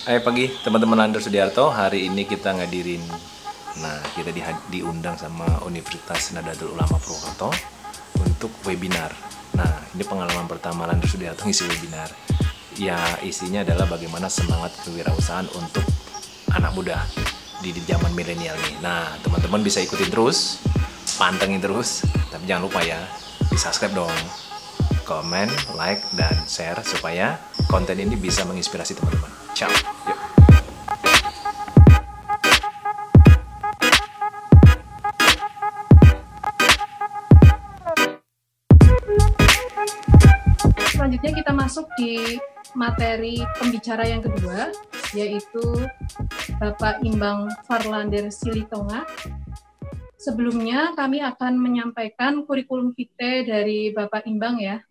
Hai pagi teman-teman Lander Sudiarto, hari ini kita ngadirin. Nah, kita diundang sama Universitas Nahdlatul Ulama Purwokerto untuk webinar. Nah, ini pengalaman pertama Lander Sudiarto ngisi webinar. Ya, isinya adalah bagaimana semangat kewirausahaan untuk anak muda di zaman milenial nih. Nah, teman-teman bisa ikutin terus, pantengin terus, tapi jangan lupa ya, di subscribe dong, komen, like, dan share supaya konten ini bisa menginspirasi teman-teman. Ciao. Yuk. Selanjutnya kita masuk di materi pembicara yang kedua, yaitu Bapak Imbang Farlander Silitonga. Sebelumnya kami akan menyampaikan kurikulum vitae dari Bapak Imbang ya.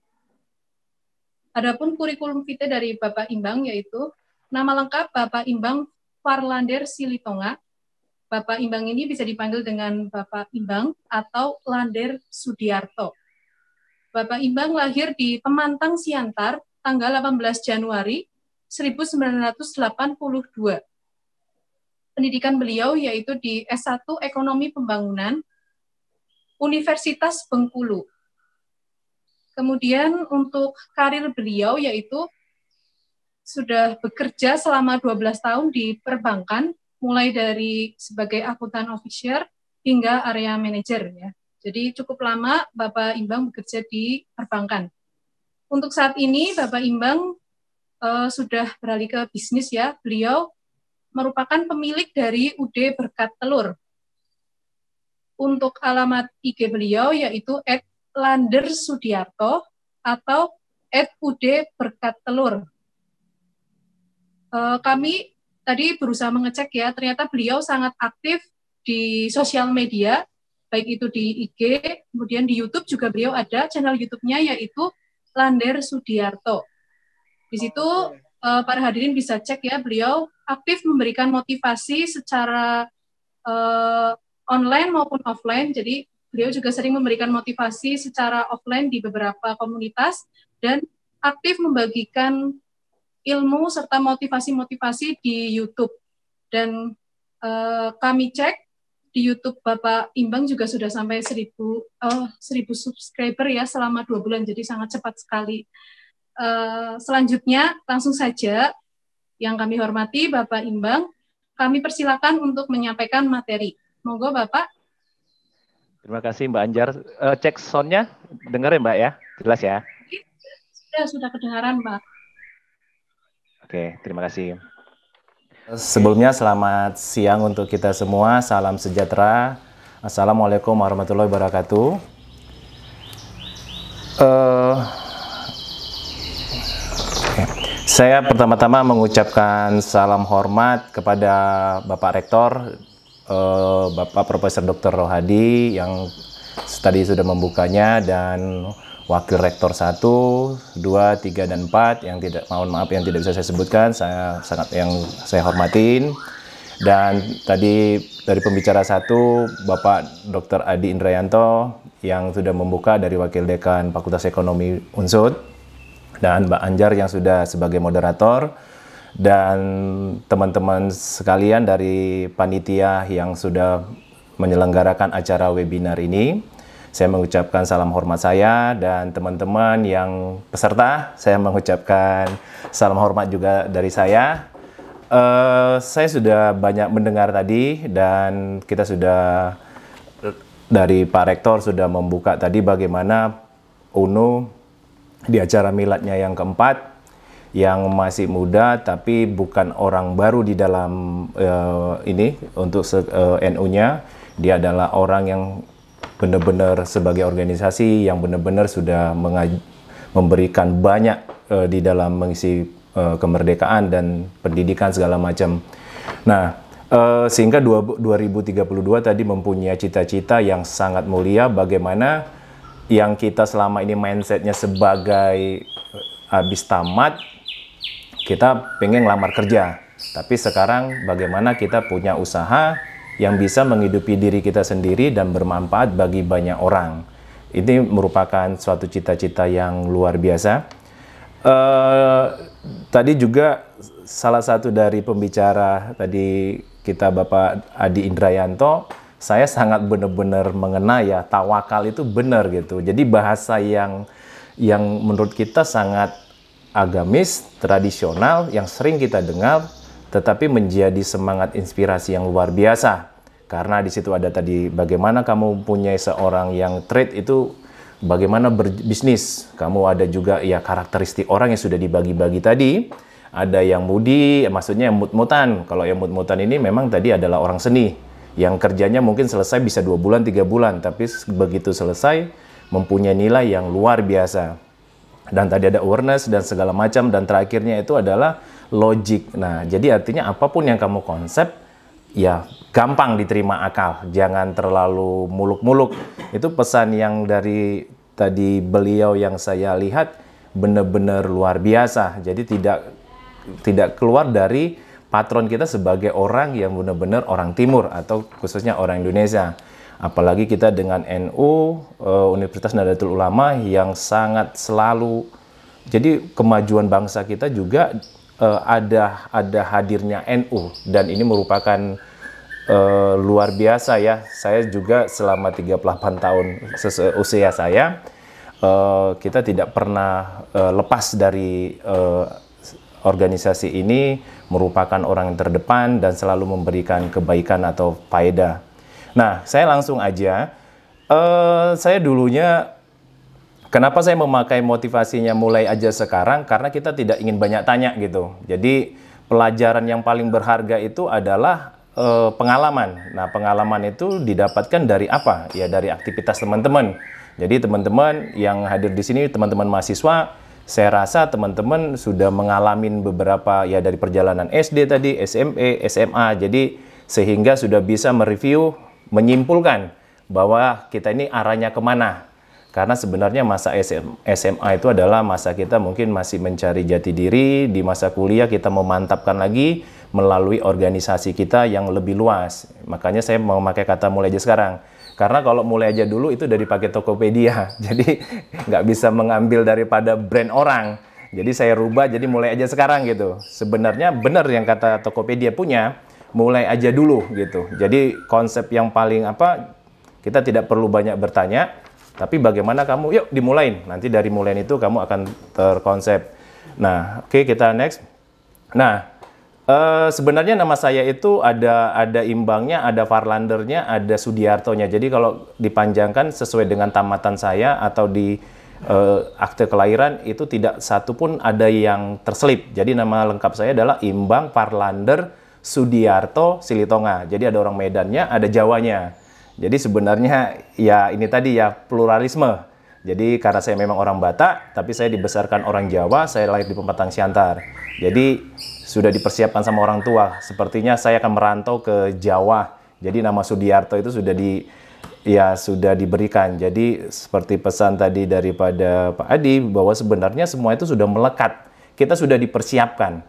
Adapun kurikulum vitae dari Bapak Imbang yaitu nama lengkap Bapak Imbang Farlander Silitonga. Bapak Imbang ini bisa dipanggil dengan Bapak Imbang atau Lander Sudiarto. Bapak Imbang lahir di Pemantang, Siantar, tanggal 18 Januari 1982. Pendidikan beliau yaitu di S1 Ekonomi Pembangunan, Universitas Bengkulu. Kemudian untuk karir beliau yaitu sudah bekerja selama 12 tahun di perbankan, mulai dari sebagai akuntan officer hingga area manajer ya. Jadi cukup lama Bapak Imbang bekerja di perbankan. Untuk saat ini Bapak Imbang sudah beralih ke bisnis ya. Beliau merupakan pemilik dari UD Berkat Telur. Untuk alamat IG beliau yaitu @landersudiarto atau @UD Berkat Telur. Kami tadi berusaha mengecek ya, ternyata beliau sangat aktif di sosial media, baik itu di IG, kemudian di YouTube juga beliau ada channel YouTube-nya yaitu Lander Sudiarto. Di situ para hadirin bisa cek ya, beliau aktif memberikan motivasi secara online maupun offline. Jadi beliau juga sering memberikan motivasi secara offline di beberapa komunitas dan aktif membagikan ilmu serta motivasi-motivasi di YouTube. Dan kami cek di YouTube Bapak Imbang juga sudah sampai 1000 subscriber ya selama 2 bulan, jadi sangat cepat sekali. Selanjutnya langsung saja yang kami hormati Bapak Imbang, kami persilakan untuk menyampaikan materi. Monggo Bapak. Terima kasih Mbak Anjar. Cek sound-nya, dengar ya Mbak ya? Jelas ya? Sudah kedengaran Mbak. Oke, terima kasih. Sebelumnya selamat siang untuk kita semua, salam sejahtera. Assalamualaikum warahmatullahi wabarakatuh. Saya pertama-tama mengucapkan salam hormat kepada Bapak Rektor, Bapak Profesor Dr. Rohadi yang tadi sudah membukanya, dan Wakil Rektor 1, 2, 3, dan 4 yang mohon maaf yang tidak bisa saya sebutkan, saya hormatin. Dan tadi dari pembicara 1 Bapak Dr. Adi Indrayanto yang sudah membuka dari Wakil Dekan Fakultas Ekonomi Unsud, dan Mbak Anjar yang sudah sebagai moderator, dan teman-teman sekalian dari panitia yang sudah menyelenggarakan acara webinar ini. Saya mengucapkan salam hormat saya, dan teman-teman yang peserta, saya mengucapkan salam hormat juga dari saya. Saya sudah banyak mendengar tadi, dan kita sudah dari Pak Rektor sudah membuka tadi bagaimana UNU di acara miladnya yang keempat, yang masih muda tapi bukan orang baru di dalam ini untuk NU-nya. Dia adalah orang yang benar-benar sebagai organisasi yang benar-benar sudah memberikan banyak di dalam mengisi kemerdekaan dan pendidikan segala macam. Nah, sehingga 2032 tadi mempunyai cita-cita yang sangat mulia, bagaimana yang kita selama ini mindsetnya sebagai habis tamat, kita pengen ngelamar kerja. Tapi sekarang bagaimana kita punya usaha yang bisa menghidupi diri kita sendiri dan bermanfaat bagi banyak orang. Ini merupakan suatu cita-cita yang luar biasa. Tadi juga salah satu dari pembicara tadi kita Bapak Adi Indrayanto, saya sangat benar-benar mengena ya, tawakal itu benar gitu. Jadi bahasa yang menurut kita sangat agamis, tradisional, yang sering kita dengar, tetapi menjadi semangat inspirasi yang luar biasa. Karena di situ ada tadi bagaimana kamu punya seorang yang trade itu, bagaimana berbisnis. Kamu ada juga ya karakteristik orang yang sudah dibagi-bagi tadi. Ada yang moody, maksudnya yang mut-mutan. Kalau yang mut-mutan ini memang tadi adalah orang seni. Yang kerjanya mungkin selesai bisa 2 bulan, 3 bulan. Tapi begitu selesai, mempunyai nilai yang luar biasa. Dan tadi ada awareness dan segala macam. Dan terakhirnya itu adalah logic. Nah, jadi artinya apapun yang kamu konsep, ya gampang diterima akal. Jangan terlalu muluk-muluk. Itu pesan yang dari tadi beliau yang saya lihat benar-benar luar biasa. Jadi tidak keluar dari patron kita sebagai orang yang benar-benar orang Timur atau khususnya orang Indonesia. Apalagi kita dengan NU, Universitas Nahdlatul Ulama yang sangat selalu, jadi kemajuan bangsa kita juga ada hadirnya NU, dan ini merupakan luar biasa ya. Saya juga selama 38 tahun usia saya, kita tidak pernah lepas dari organisasi ini, merupakan orang yang terdepan dan selalu memberikan kebaikan atau faedah. Nah, saya langsung aja, saya dulunya, kenapa saya memakai motivasinya mulai aja sekarang, karena kita tidak ingin banyak tanya gitu. Jadi pelajaran yang paling berharga itu adalah pengalaman. Nah, pengalaman itu didapatkan dari apa? Ya dari aktivitas teman-teman. Jadi teman-teman yang hadir di sini, teman-teman mahasiswa, saya rasa teman-teman sudah mengalami beberapa ya dari perjalanan SD tadi, SMP, SMA, jadi sehingga sudah bisa mereview, menyimpulkan bahwa kita ini arahnya kemana. Karena sebenarnya masa SMA itu adalah masa kita mungkin masih mencari jati diri, di masa kuliah kita memantapkan lagi melalui organisasi kita yang lebih luas. Makanya saya mau pakai kata mulai aja sekarang. Karena kalau mulai aja dulu itu dari pakai Tokopedia, jadi nggak bisa mengambil daripada brand orang. Jadi saya rubah, jadi mulai aja sekarang gitu. Sebenarnya benar yang kata Tokopedia punya, mulai aja dulu gitu. Jadi konsep yang paling apa, kita tidak perlu banyak bertanya, tapi bagaimana kamu, yuk dimulain. Nanti dari mulai itu kamu akan terkonsep. Nah, oke, kita next. Nah, sebenarnya nama saya itu ada imbangnya, ada Farlandernya, ada Sudiartonya. Jadi kalau dipanjangkan sesuai dengan tamatan saya atau di akte kelahiran itu tidak satu pun ada yang terselip. Jadi nama lengkap saya adalah Imbang Farlander Sudiarto Silitonga. Jadi ada orang Medannya, ada Jawanya. Jadi sebenarnya ya ini tadi ya pluralisme. Jadi karena saya memang orang Batak, tapi saya dibesarkan orang Jawa, saya lahir di Pematang Siantar. Jadi sudah dipersiapkan sama orang tua. Sepertinya saya akan merantau ke Jawa. Jadi nama Sudiarto itu sudah diberikan. Jadi seperti pesan tadi daripada Pak Adi bahwa sebenarnya semua itu sudah melekat. Kita sudah dipersiapkan.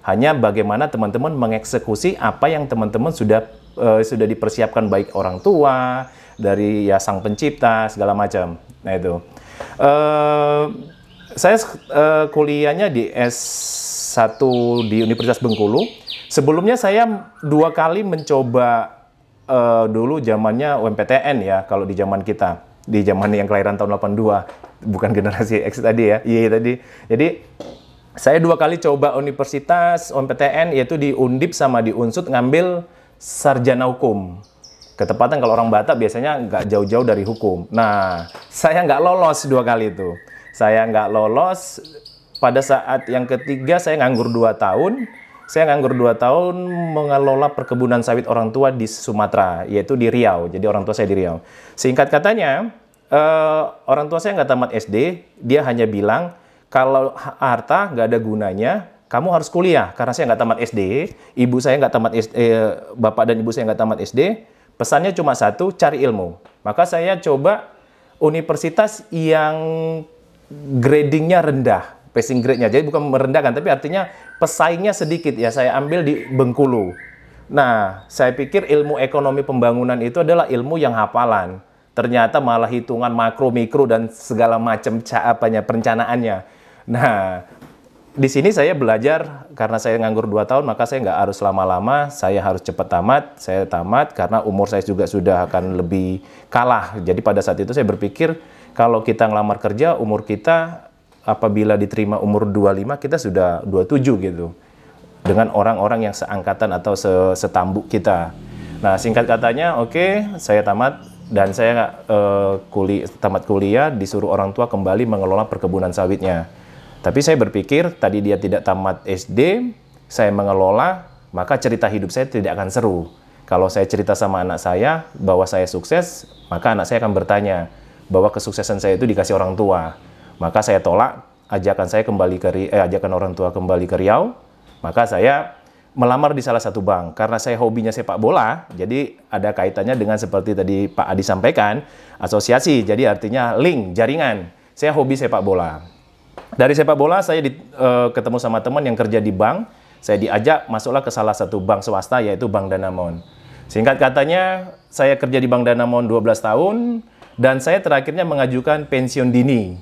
Hanya bagaimana teman-teman mengeksekusi apa yang teman-teman sudah dipersiapkan, baik orang tua, dari ya sang pencipta segala macam. Nah itu. Saya kuliahnya di S1 di Universitas Bengkulu. Sebelumnya saya 2 kali mencoba dulu zamannya UMPTN ya, kalau di zaman kita. Di zaman yang kelahiran tahun 82, bukan generasi X tadi ya. Iya tadi. Jadi saya 2 kali coba universitas UMPTN, yaitu di Undip sama di Unsud, ngambil sarjana hukum. Ketepatan kalau orang Batak biasanya nggak jauh-jauh dari hukum. Nah, saya nggak lolos 2 kali itu. Saya nggak lolos. Pada saat yang ketiga saya nganggur 2 tahun. Saya nganggur 2 tahun mengelola perkebunan sawit orang tua di Sumatera, yaitu di Riau. Jadi orang tua saya di Riau. Singkat katanya, orang tua saya nggak tamat SD. Dia hanya bilang, kalau harta nggak ada gunanya, kamu harus kuliah. Karena saya nggak tamat SD, ibu saya nggak tamat SD, bapak dan ibu saya nggak tamat SD. Pesannya cuma satu, cari ilmu. Maka saya coba universitas yang gradingnya rendah, passing grade-nya. Jadi bukan merendahkan, tapi artinya pesaingnya sedikit ya. Saya ambil di Bengkulu. Nah, saya pikir ilmu ekonomi pembangunan itu adalah ilmu yang hafalan. Ternyata malah hitungan makro, mikro, dan segala macam perencanaannya. Nah, di sini saya belajar karena saya nganggur 2 tahun, maka saya nggak harus lama-lama, saya harus cepat tamat. Saya tamat karena umur saya juga sudah akan lebih kalah. Jadi pada saat itu saya berpikir kalau kita ngelamar kerja, umur kita apabila diterima umur 25, kita sudah 27 gitu. Dengan orang-orang yang seangkatan atau setambuk kita. Nah, singkat katanya, oke, saya tamat dan saya tamat kuliah, disuruh orang tua kembali mengelola perkebunan sawitnya. Tapi saya berpikir, tadi dia tidak tamat SD, saya mengelola, maka cerita hidup saya tidak akan seru. Kalau saya cerita sama anak saya bahwa saya sukses, maka anak saya akan bertanya bahwa kesuksesan saya itu dikasih orang tua. Maka saya tolak ajakan saya kembali ajakan orang tua kembali ke Riau. Maka saya melamar di salah satu bank. Karena saya hobinya sepak bola, jadi ada kaitannya dengan seperti tadi Pak Adi sampaikan, asosiasi. Jadi artinya link, jaringan. Saya hobi sepak bola. Dari sepak bola saya ketemu sama teman yang kerja di bank. Saya diajak masuklah ke salah satu bank swasta, yaitu Bank Danamon. Singkat katanya, saya kerja di Bank Danamon 12 tahun, dan saya terakhirnya mengajukan pensiun dini.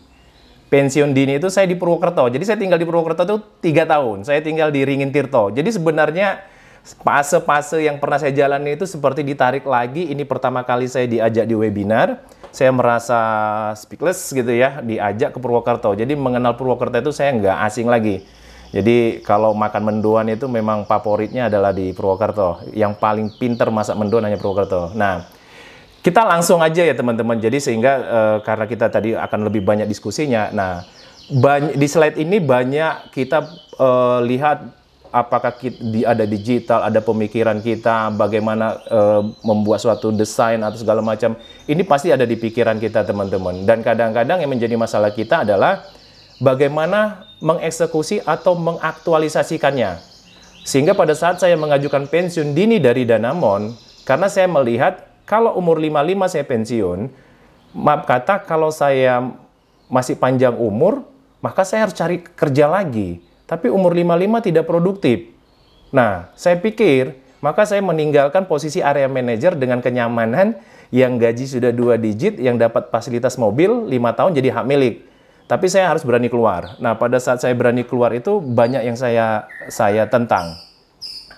Pensiun dini itu saya di Purwokerto. Jadi saya tinggal di Purwokerto itu 3 tahun. Saya tinggal di Ringin Tirto. Jadi sebenarnya fase-fase yang pernah saya jalani itu seperti ditarik lagi. Ini pertama kali saya diajak di webinar. Saya merasa speechless gitu ya, diajak ke Purwokerto. Jadi mengenal Purwokerto itu saya nggak asing lagi. Jadi kalau makan mendoan itu memang favoritnya adalah di Purwokerto. Yang paling pinter masak mendoan hanya Purwokerto. Nah, kita langsung aja ya teman-teman. Jadi sehingga karena kita tadi akan lebih banyak diskusinya. Nah, di slide ini banyak kita lihat apakah ada digital, ada pemikiran kita, bagaimana membuat suatu desain atau segala macam. Ini pasti ada di pikiran kita teman-teman. Dan kadang-kadang yang menjadi masalah kita adalah bagaimana mengeksekusi atau mengaktualisasikannya. Sehingga pada saat saya mengajukan pensiun dini dari Danamon, karena saya melihat kalau umur 55 saya pensiun, maaf kata kalau saya masih panjang umur, maka saya harus cari kerja lagi. Tapi umur 55 tidak produktif. Nah, saya pikir, maka saya meninggalkan posisi area manager dengan kenyamanan yang gaji sudah 2 digit, yang dapat fasilitas mobil 5 tahun jadi hak milik. Tapi saya harus berani keluar. Nah, pada saat saya berani keluar itu banyak yang saya tentang.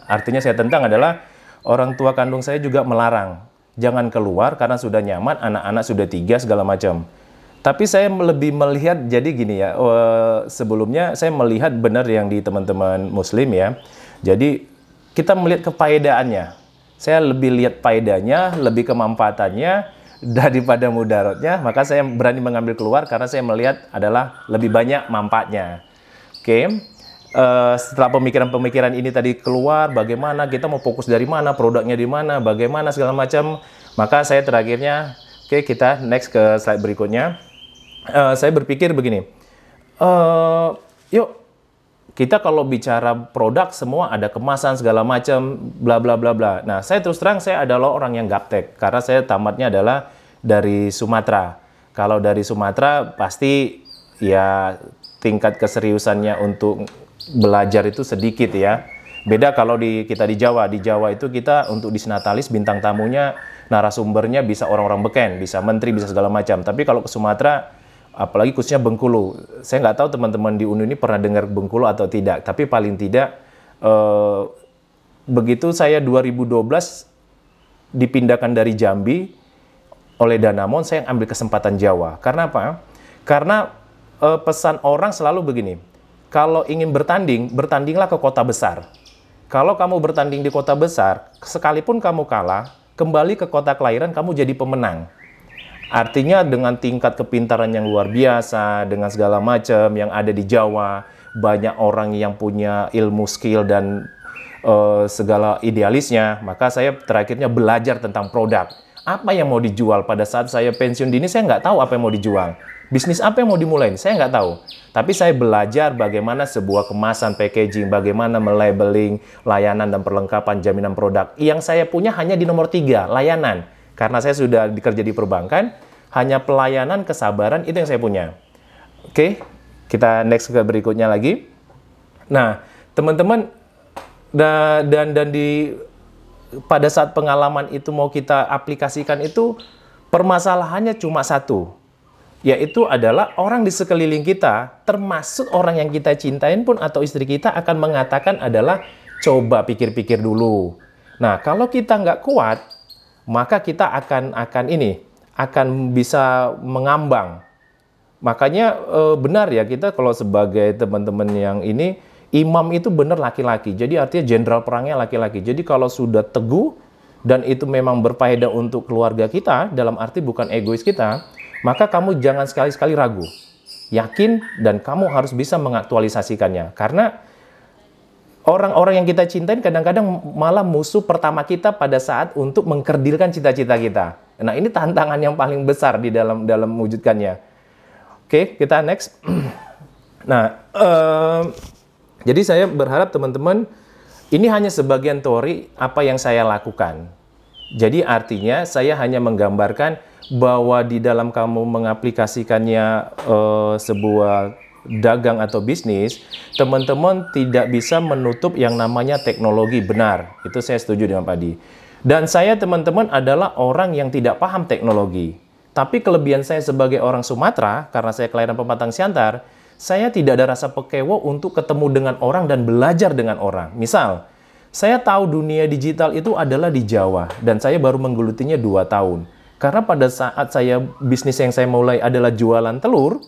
Artinya saya tentang adalah orang tua kandung saya juga melarang. Jangan keluar karena sudah nyaman, anak-anak sudah 3 segala macam. Tapi saya lebih melihat, jadi gini ya, sebelumnya saya melihat benar yang di teman-teman muslim ya. Jadi kita melihat kefaedaannya. Saya lebih lihat faedahnya, lebih kemanfaatannya daripada mudaratnya. Maka saya berani mengambil keluar karena saya melihat adalah lebih banyak manfaatnya. Oke, setelah pemikiran-pemikiran ini tadi keluar, bagaimana kita mau fokus dari mana, produknya di mana, bagaimana segala macam. Maka saya terakhirnya, oke, kita next ke slide berikutnya. Saya berpikir begini, yuk kita kalau bicara produk semua ada kemasan segala macam, bla bla bla bla. Nah, saya terus terang saya adalah orang yang gaptek karena saya tamatnya adalah dari Sumatera. Kalau dari Sumatera pasti ya tingkat keseriusannya untuk belajar itu sedikit ya. Beda kalau kita di Jawa. Di Jawa itu kita untuk disnatalis bintang tamunya, narasumbernya bisa orang-orang beken, bisa menteri, bisa segala macam. Tapi kalau ke Sumatera, apalagi khususnya Bengkulu, saya nggak tahu teman-teman di UNU ini pernah dengar Bengkulu atau tidak, tapi paling tidak begitu saya 2012 dipindahkan dari Jambi oleh Danamon, saya ambil kesempatan Jawa. Karena apa? Karena pesan orang selalu begini, kalau ingin bertanding, bertandinglah ke kota besar. Kalau kamu bertanding di kota besar, sekalipun kamu kalah, kembali ke kota kelahiran, kamu jadi pemenang. Artinya dengan tingkat kepintaran yang luar biasa, dengan segala macam yang ada di Jawa, banyak orang yang punya ilmu, skill, dan segala idealisnya, maka saya terakhirnya belajar tentang produk. Apa yang mau dijual pada saat saya pensiun dini, saya nggak tahu apa yang mau dijual. Bisnis apa yang mau dimulai, saya nggak tahu. Tapi saya belajar bagaimana sebuah kemasan, packaging, bagaimana melabeling, layanan dan perlengkapan jaminan produk. Yang saya punya hanya di nomor 3, layanan. Karena saya sudah bekerja di perbankan, hanya pelayanan, kesabaran, itu yang saya punya. Oke, kita next ke berikutnya lagi. Nah, teman-teman, pada saat pengalaman itu mau kita aplikasikan itu, permasalahannya cuma satu, yaitu adalah orang di sekeliling kita, termasuk orang yang kita cintain pun atau istri kita akan mengatakan adalah coba pikir-pikir dulu. Nah, kalau kita nggak kuat, maka kita akan bisa mengambang. Makanya benar ya, kita kalau sebagai teman-teman yang ini, imam itu benar laki-laki. Jadi artinya jenderal perangnya laki-laki. Jadi kalau sudah teguh dan itu memang berfaedah untuk keluarga kita, dalam arti bukan egois kita, maka kamu jangan sekali-sekali ragu. Yakin dan kamu harus bisa mengaktualisasikannya. Karena orang-orang yang kita cintain kadang-kadang malah musuh pertama kita pada saat untuk mengkerdilkan cita-cita kita. Nah, ini tantangan yang paling besar di dalam mewujudkannya. Oke, kita next. Nah, jadi saya berharap teman-teman, ini hanya sebagian teori apa yang saya lakukan. Jadi artinya saya hanya menggambarkan bahwa di dalam kamu mengaplikasikannya sebuah dagang atau bisnis, teman-teman tidak bisa menutup yang namanya teknologi, benar. Itu saya setuju dengan Pak Di. Dan saya teman-teman adalah orang yang tidak paham teknologi. Tapi kelebihan saya sebagai orang Sumatera, karena saya kelahiran Pematang Siantar, saya tidak ada rasa pekewo untuk ketemu dengan orang dan belajar dengan orang. Misal, saya tahu dunia digital itu adalah di Jawa, dan saya baru menggelutinya 2 tahun. Karena pada saat bisnis yang saya mulai adalah jualan telur,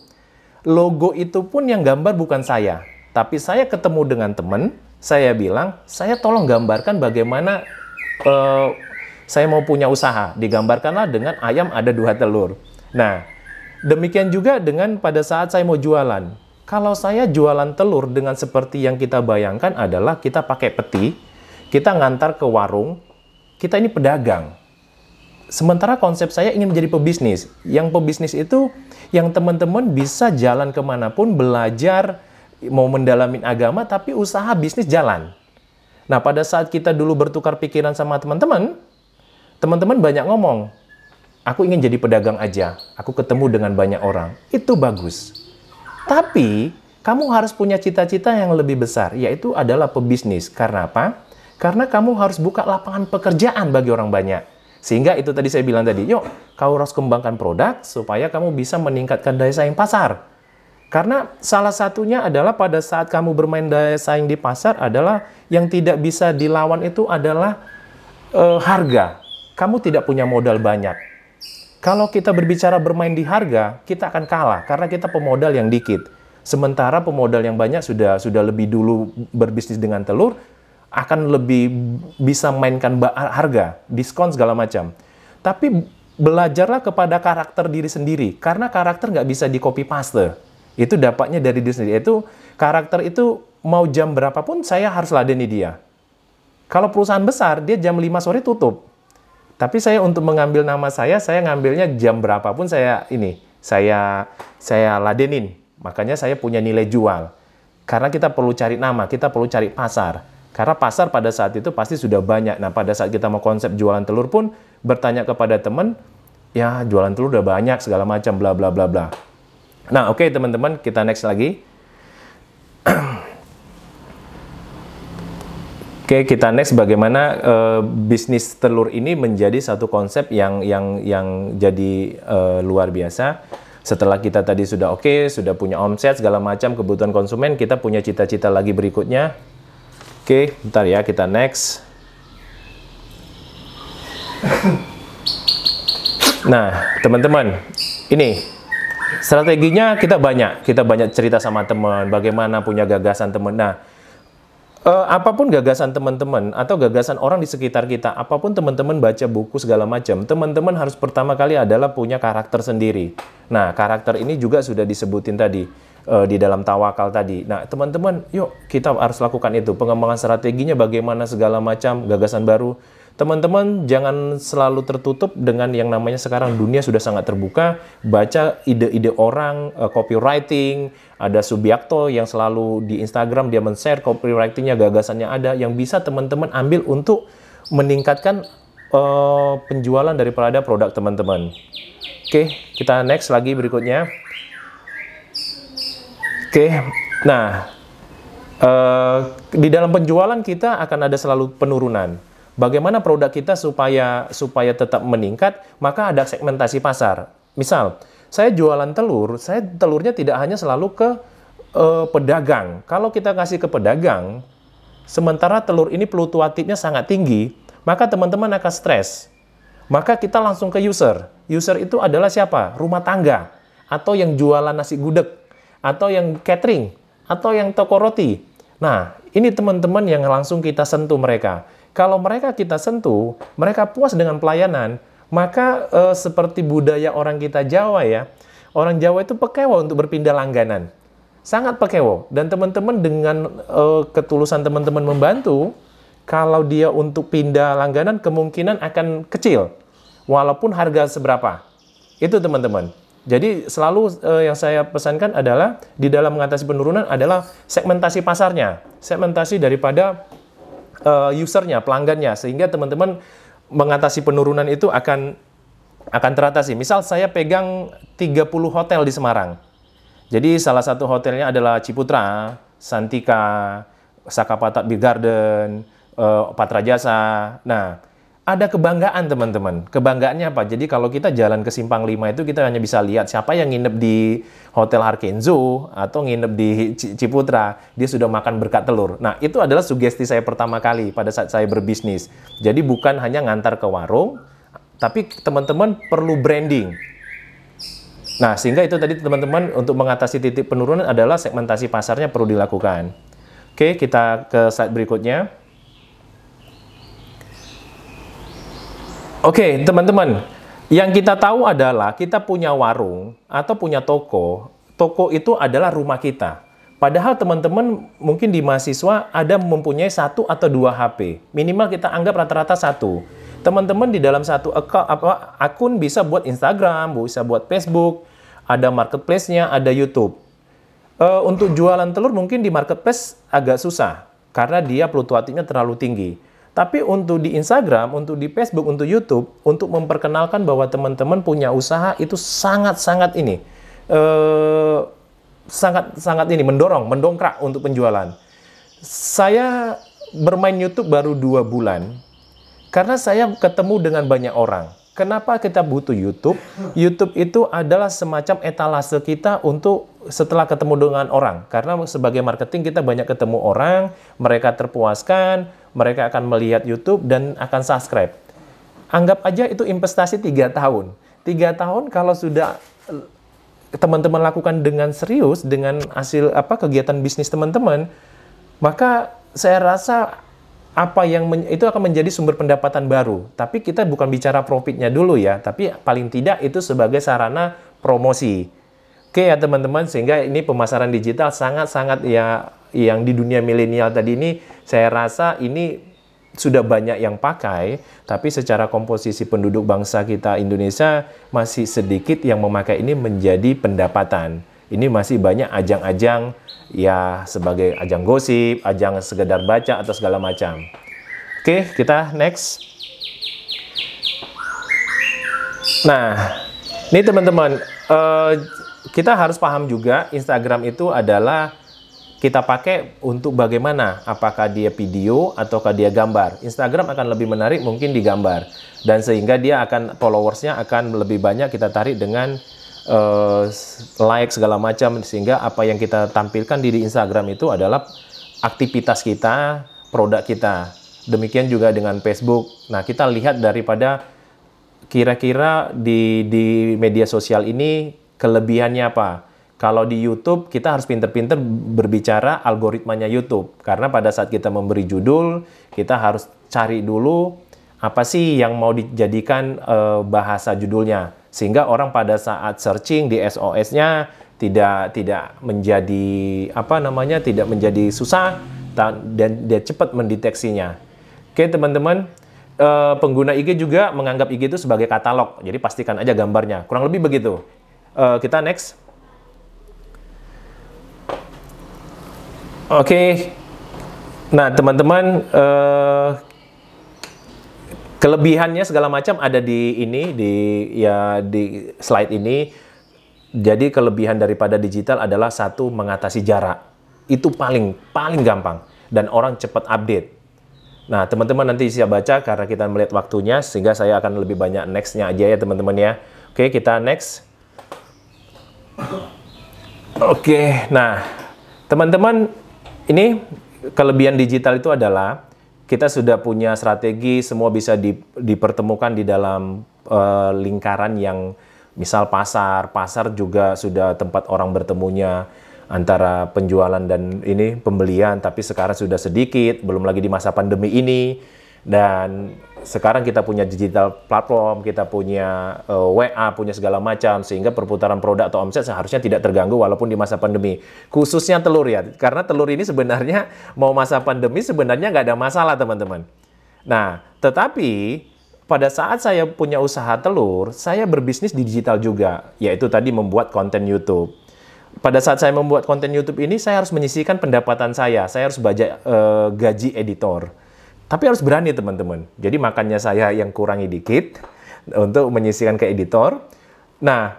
logo itu pun yang gambar bukan saya. Tapi saya ketemu dengan teman, saya bilang, saya tolong gambarkan bagaimana saya mau punya usaha. Digambarkanlah dengan ayam ada 2 telur. Nah, demikian juga dengan pada saat saya mau jualan. Kalau saya jualan telur dengan seperti yang kita bayangkan adalah kita pakai peti, kita ngantar ke warung, kita ini pedagang. Sementara konsep saya ingin menjadi pebisnis. Yang pebisnis itu yang teman-teman bisa jalan kemanapun, belajar, mau mendalamin agama, tapi usaha bisnis jalan. Nah, pada saat kita dulu bertukar pikiran sama teman-teman, teman-teman banyak ngomong, aku ingin jadi pedagang aja, aku ketemu dengan banyak orang. Itu bagus. Tapi, kamu harus punya cita-cita yang lebih besar, yaitu adalah pebisnis. Karena apa? Karena kamu harus buka lapangan pekerjaan bagi orang banyak. Sehingga itu tadi saya bilang tadi, yuk, kau harus kembangkan produk supaya kamu bisa meningkatkan daya saing pasar. Karena salah satunya adalah pada saat kamu bermain daya saing di pasar adalah yang tidak bisa dilawan itu adalah harga. Kamu tidak punya modal banyak. Kalau kita berbicara bermain di harga, kita akan kalah karena kita pemodal yang dikit. Sementara pemodal yang banyak sudah lebih dulu berbisnis dengan telur, akan lebih bisa mainkan harga, diskon segala macam. Tapi belajarlah kepada karakter diri sendiri, karena karakter nggak bisa di copy paste. Itu dapatnya dari diri sendiri. Itu karakter itu mau jam berapapun saya harus ladeni dia. Kalau perusahaan besar, dia jam 5 sore tutup. Tapi saya untuk mengambil nama saya ngambilnya jam berapapun saya ladenin. Makanya saya punya nilai jual. Karena kita perlu cari nama, kita perlu cari pasar. Karena pasar pada saat itu pasti sudah banyak. Nah, pada saat kita mau konsep jualan telur pun bertanya kepada teman, ya jualan telur udah banyak segala macam bla bla bla bla. Nah, oke teman-teman, kita next lagi. Oke, kita next bagaimana bisnis telur ini menjadi satu konsep yang jadi luar biasa. Setelah kita tadi sudah sudah punya omset segala macam kebutuhan konsumen, kita punya cita-cita lagi berikutnya. Oke, bentar ya, kita next. Nah, teman-teman, ini strateginya kita banyak cerita sama teman, bagaimana punya gagasan teman. Nah, apapun gagasan teman-teman atau gagasan orang di sekitar kita, apapun teman-teman baca buku segala macam, teman-teman harus pertama kali adalah punya karakter sendiri. Nah, karakter ini juga sudah disebutin tadi di dalam tawakal tadi. Nah, teman-teman, yuk kita harus lakukan itu. Pengembangan strateginya bagaimana segala macam, gagasan baru. Teman-teman jangan selalu tertutup dengan yang namanya sekarang dunia sudah sangat terbuka. Baca ide-ide orang, copywriting, ada Subiakto yang selalu di Instagram dia men-share copywritingnya, gagasannya ada yang bisa teman-teman ambil untuk meningkatkan penjualan daripada produk teman-teman. Oke, kita next lagi berikutnya. Oke, nah di dalam penjualan kita akan ada selalu penurunan. Bagaimana produk kita supaya tetap meningkat, maka ada segmentasi pasar. Misal, saya jualan telur, saya telurnya tidak hanya selalu ke pedagang. Kalau kita kasih ke pedagang, sementara telur ini fluktuatifnya sangat tinggi, maka teman-teman akan stres. Maka kita langsung ke user. User itu adalah siapa? Rumah tangga, atau yang jualan nasi gudeg, atau yang catering, atau yang toko roti. Nah, ini teman-teman yang langsung kita sentuh mereka. Kalau mereka kita sentuh, mereka puas dengan pelayanan, maka seperti budaya orang kita Jawa ya, orang Jawa itu pekewo untuk berpindah langganan. Sangat pekewo. Dan teman-teman dengan ketulusan teman-teman membantu, kalau dia untuk pindah langganan kemungkinan akan kecil, walaupun harga seberapa. Itu teman-teman. Jadi selalu yang saya pesankan adalah di dalam mengatasi penurunan adalah segmentasi pasarnya, segmentasi daripada usernya, pelanggannya, sehingga teman-teman mengatasi penurunan itu akan teratasi. Misal saya pegang 30 hotel di Semarang. Jadi salah satu hotelnya adalah Ciputra, Santika, Sakapatat Beer Garden, Patra Jasa. Nah, ada kebanggaan teman-teman. Kebanggaannya apa? Jadi kalau kita jalan ke Simpang 5 itu kita hanya bisa lihat siapa yang nginep di Hotel Harkenzo atau nginep di Ciputra, dia sudah makan berkat telur. Nah, itu adalah sugesti saya pertama kali pada saat saya berbisnis. Jadi bukan hanya ngantar ke warung, tapi teman-teman perlu branding. Nah, sehingga itu tadi teman-teman untuk mengatasi titik penurunan adalah segmentasi pasarnya perlu dilakukan. Oke, kita ke slide berikutnya. Oke, teman-teman, yang kita tahu adalah kita punya warung atau punya toko. Toko itu adalah rumah kita. Padahal teman-teman mungkin di mahasiswa ada mempunyai 1 atau 2 HP. Minimal kita anggap rata-rata 1. Teman-teman di dalam satu akun bisa buat Instagram, bisa buat Facebook, ada marketplace-nya, ada YouTube. Untuk jualan telur mungkin di marketplace agak susah, karena dia fluktuatifnya terlalu tinggi. Tapi untuk di Instagram, untuk di Facebook, untuk YouTube, untuk memperkenalkan bahwa teman-teman punya usaha itu sangat-sangat ini, sangat-sangat ini mendongkrak untuk penjualan. Saya bermain YouTube baru 2 bulan, karena saya ketemu dengan banyak orang. Kenapa kita butuh YouTube? YouTube itu adalah semacam etalase kita untuk setelah ketemu dengan orang. Karena sebagai marketing kita banyak ketemu orang, mereka terpuaskan, mereka akan melihat YouTube dan akan subscribe. Anggap aja itu investasi 3 tahun. 3 tahun kalau sudah teman-teman lakukan dengan serius, dengan hasil kegiatan bisnis teman-teman, maka saya rasa itu akan menjadi sumber pendapatan baru. Tapi kita bukan bicara profitnya dulu ya, tapi paling tidak itu sebagai sarana promosi. Oke ya teman-teman, sehingga ini pemasaran digital sangat-sangat ya, yang di dunia milenial tadi ini saya rasa ini sudah banyak yang pakai, tapi secara komposisi penduduk bangsa kita Indonesia masih sedikit yang memakai ini menjadi pendapatan. Ini masih banyak ajang-ajang ya sebagai ajang gosip, ajang sekedar baca atau segala macam. Oke, kita next. Nah, ini teman-teman, kita harus paham juga Instagram itu adalah kita pakai untuk bagaimana, apakah dia video ataukah dia gambar. Instagram akan lebih menarik mungkin di gambar, dan sehingga dia akan followersnya akan lebih banyak kita tarik dengan like segala macam, sehingga apa yang kita tampilkan di Instagram itu adalah aktivitas kita, produk kita. Demikian juga dengan Facebook. Nah, kita lihat daripada kira-kira di media sosial ini kelebihannya apa. Kalau di YouTube kita harus pinter-pinter berbicara algoritmanya YouTube, karena pada saat kita memberi judul kita harus cari dulu apa sih yang mau dijadikan bahasa judulnya, sehingga orang pada saat searching di SOS-nya tidak menjadi tidak menjadi susah dan dia cepat mendeteksinya. Oke teman-teman, pengguna IG juga menganggap IG itu sebagai katalog, jadi pastikan aja gambarnya, kurang lebih begitu. Kita next. Oke. Nah teman-teman, kelebihannya segala macam ada di slide ini. Jadi kelebihan daripada digital adalah satu, mengatasi jarak. Itu paling gampang dan orang cepat update. Nah, teman-teman nanti bisa baca karena kita melihat waktunya, sehingga saya akan lebih banyak next-nya aja ya teman-teman ya. Oke, kita next. Oke, nah teman-teman, ini kelebihan digital itu adalah kita sudah punya strategi, semua bisa dipertemukan di dalam lingkaran yang misal pasar juga sudah tempat orang bertemunya antara penjualan dan ini pembelian, tapi sekarang sudah sedikit, belum lagi di masa pandemi ini. Dan sekarang kita punya digital platform, kita punya WA, punya segala macam, sehingga perputaran produk atau omset seharusnya tidak terganggu walaupun di masa pandemi. Khususnya telur ya, karena telur ini sebenarnya mau masa pandemi sebenarnya nggak ada masalah teman-teman. Nah, tetapi pada saat saya punya usaha telur, saya berbisnis di digital juga, yaitu tadi membuat konten YouTube. Pada saat saya membuat konten YouTube ini, saya harus menyisihkan pendapatan saya harus baca gaji editor. Tapi harus berani teman-teman. Jadi makanya saya yang kurangi dikit untuk menyisihkan ke editor. Nah,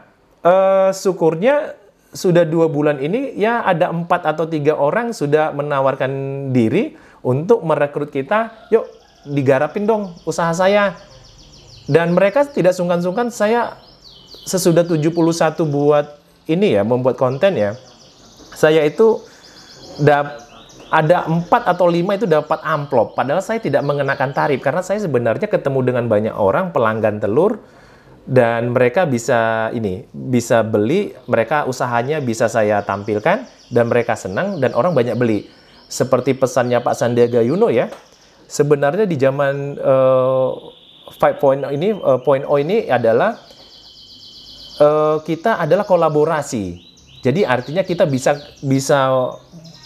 syukurnya sudah 2 bulan ini ya ada 4 atau 3 orang sudah menawarkan diri untuk merekrut kita. Yuk digarapin dong usaha saya. Dan mereka tidak sungkan-sungkan, saya sesudah 71 buat ini ya, membuat konten ya, saya itu ada 4 atau 5 itu dapat amplop, padahal saya tidak mengenakan tarif, karena saya sebenarnya ketemu dengan banyak orang pelanggan telur, dan mereka bisa beli, mereka usahanya bisa saya tampilkan, dan mereka senang, dan orang banyak beli. Seperti pesannya Pak Sandiaga Uno ya, sebenarnya di zaman 5.0 ini adalah kita adalah kolaborasi. Jadi artinya kita bisa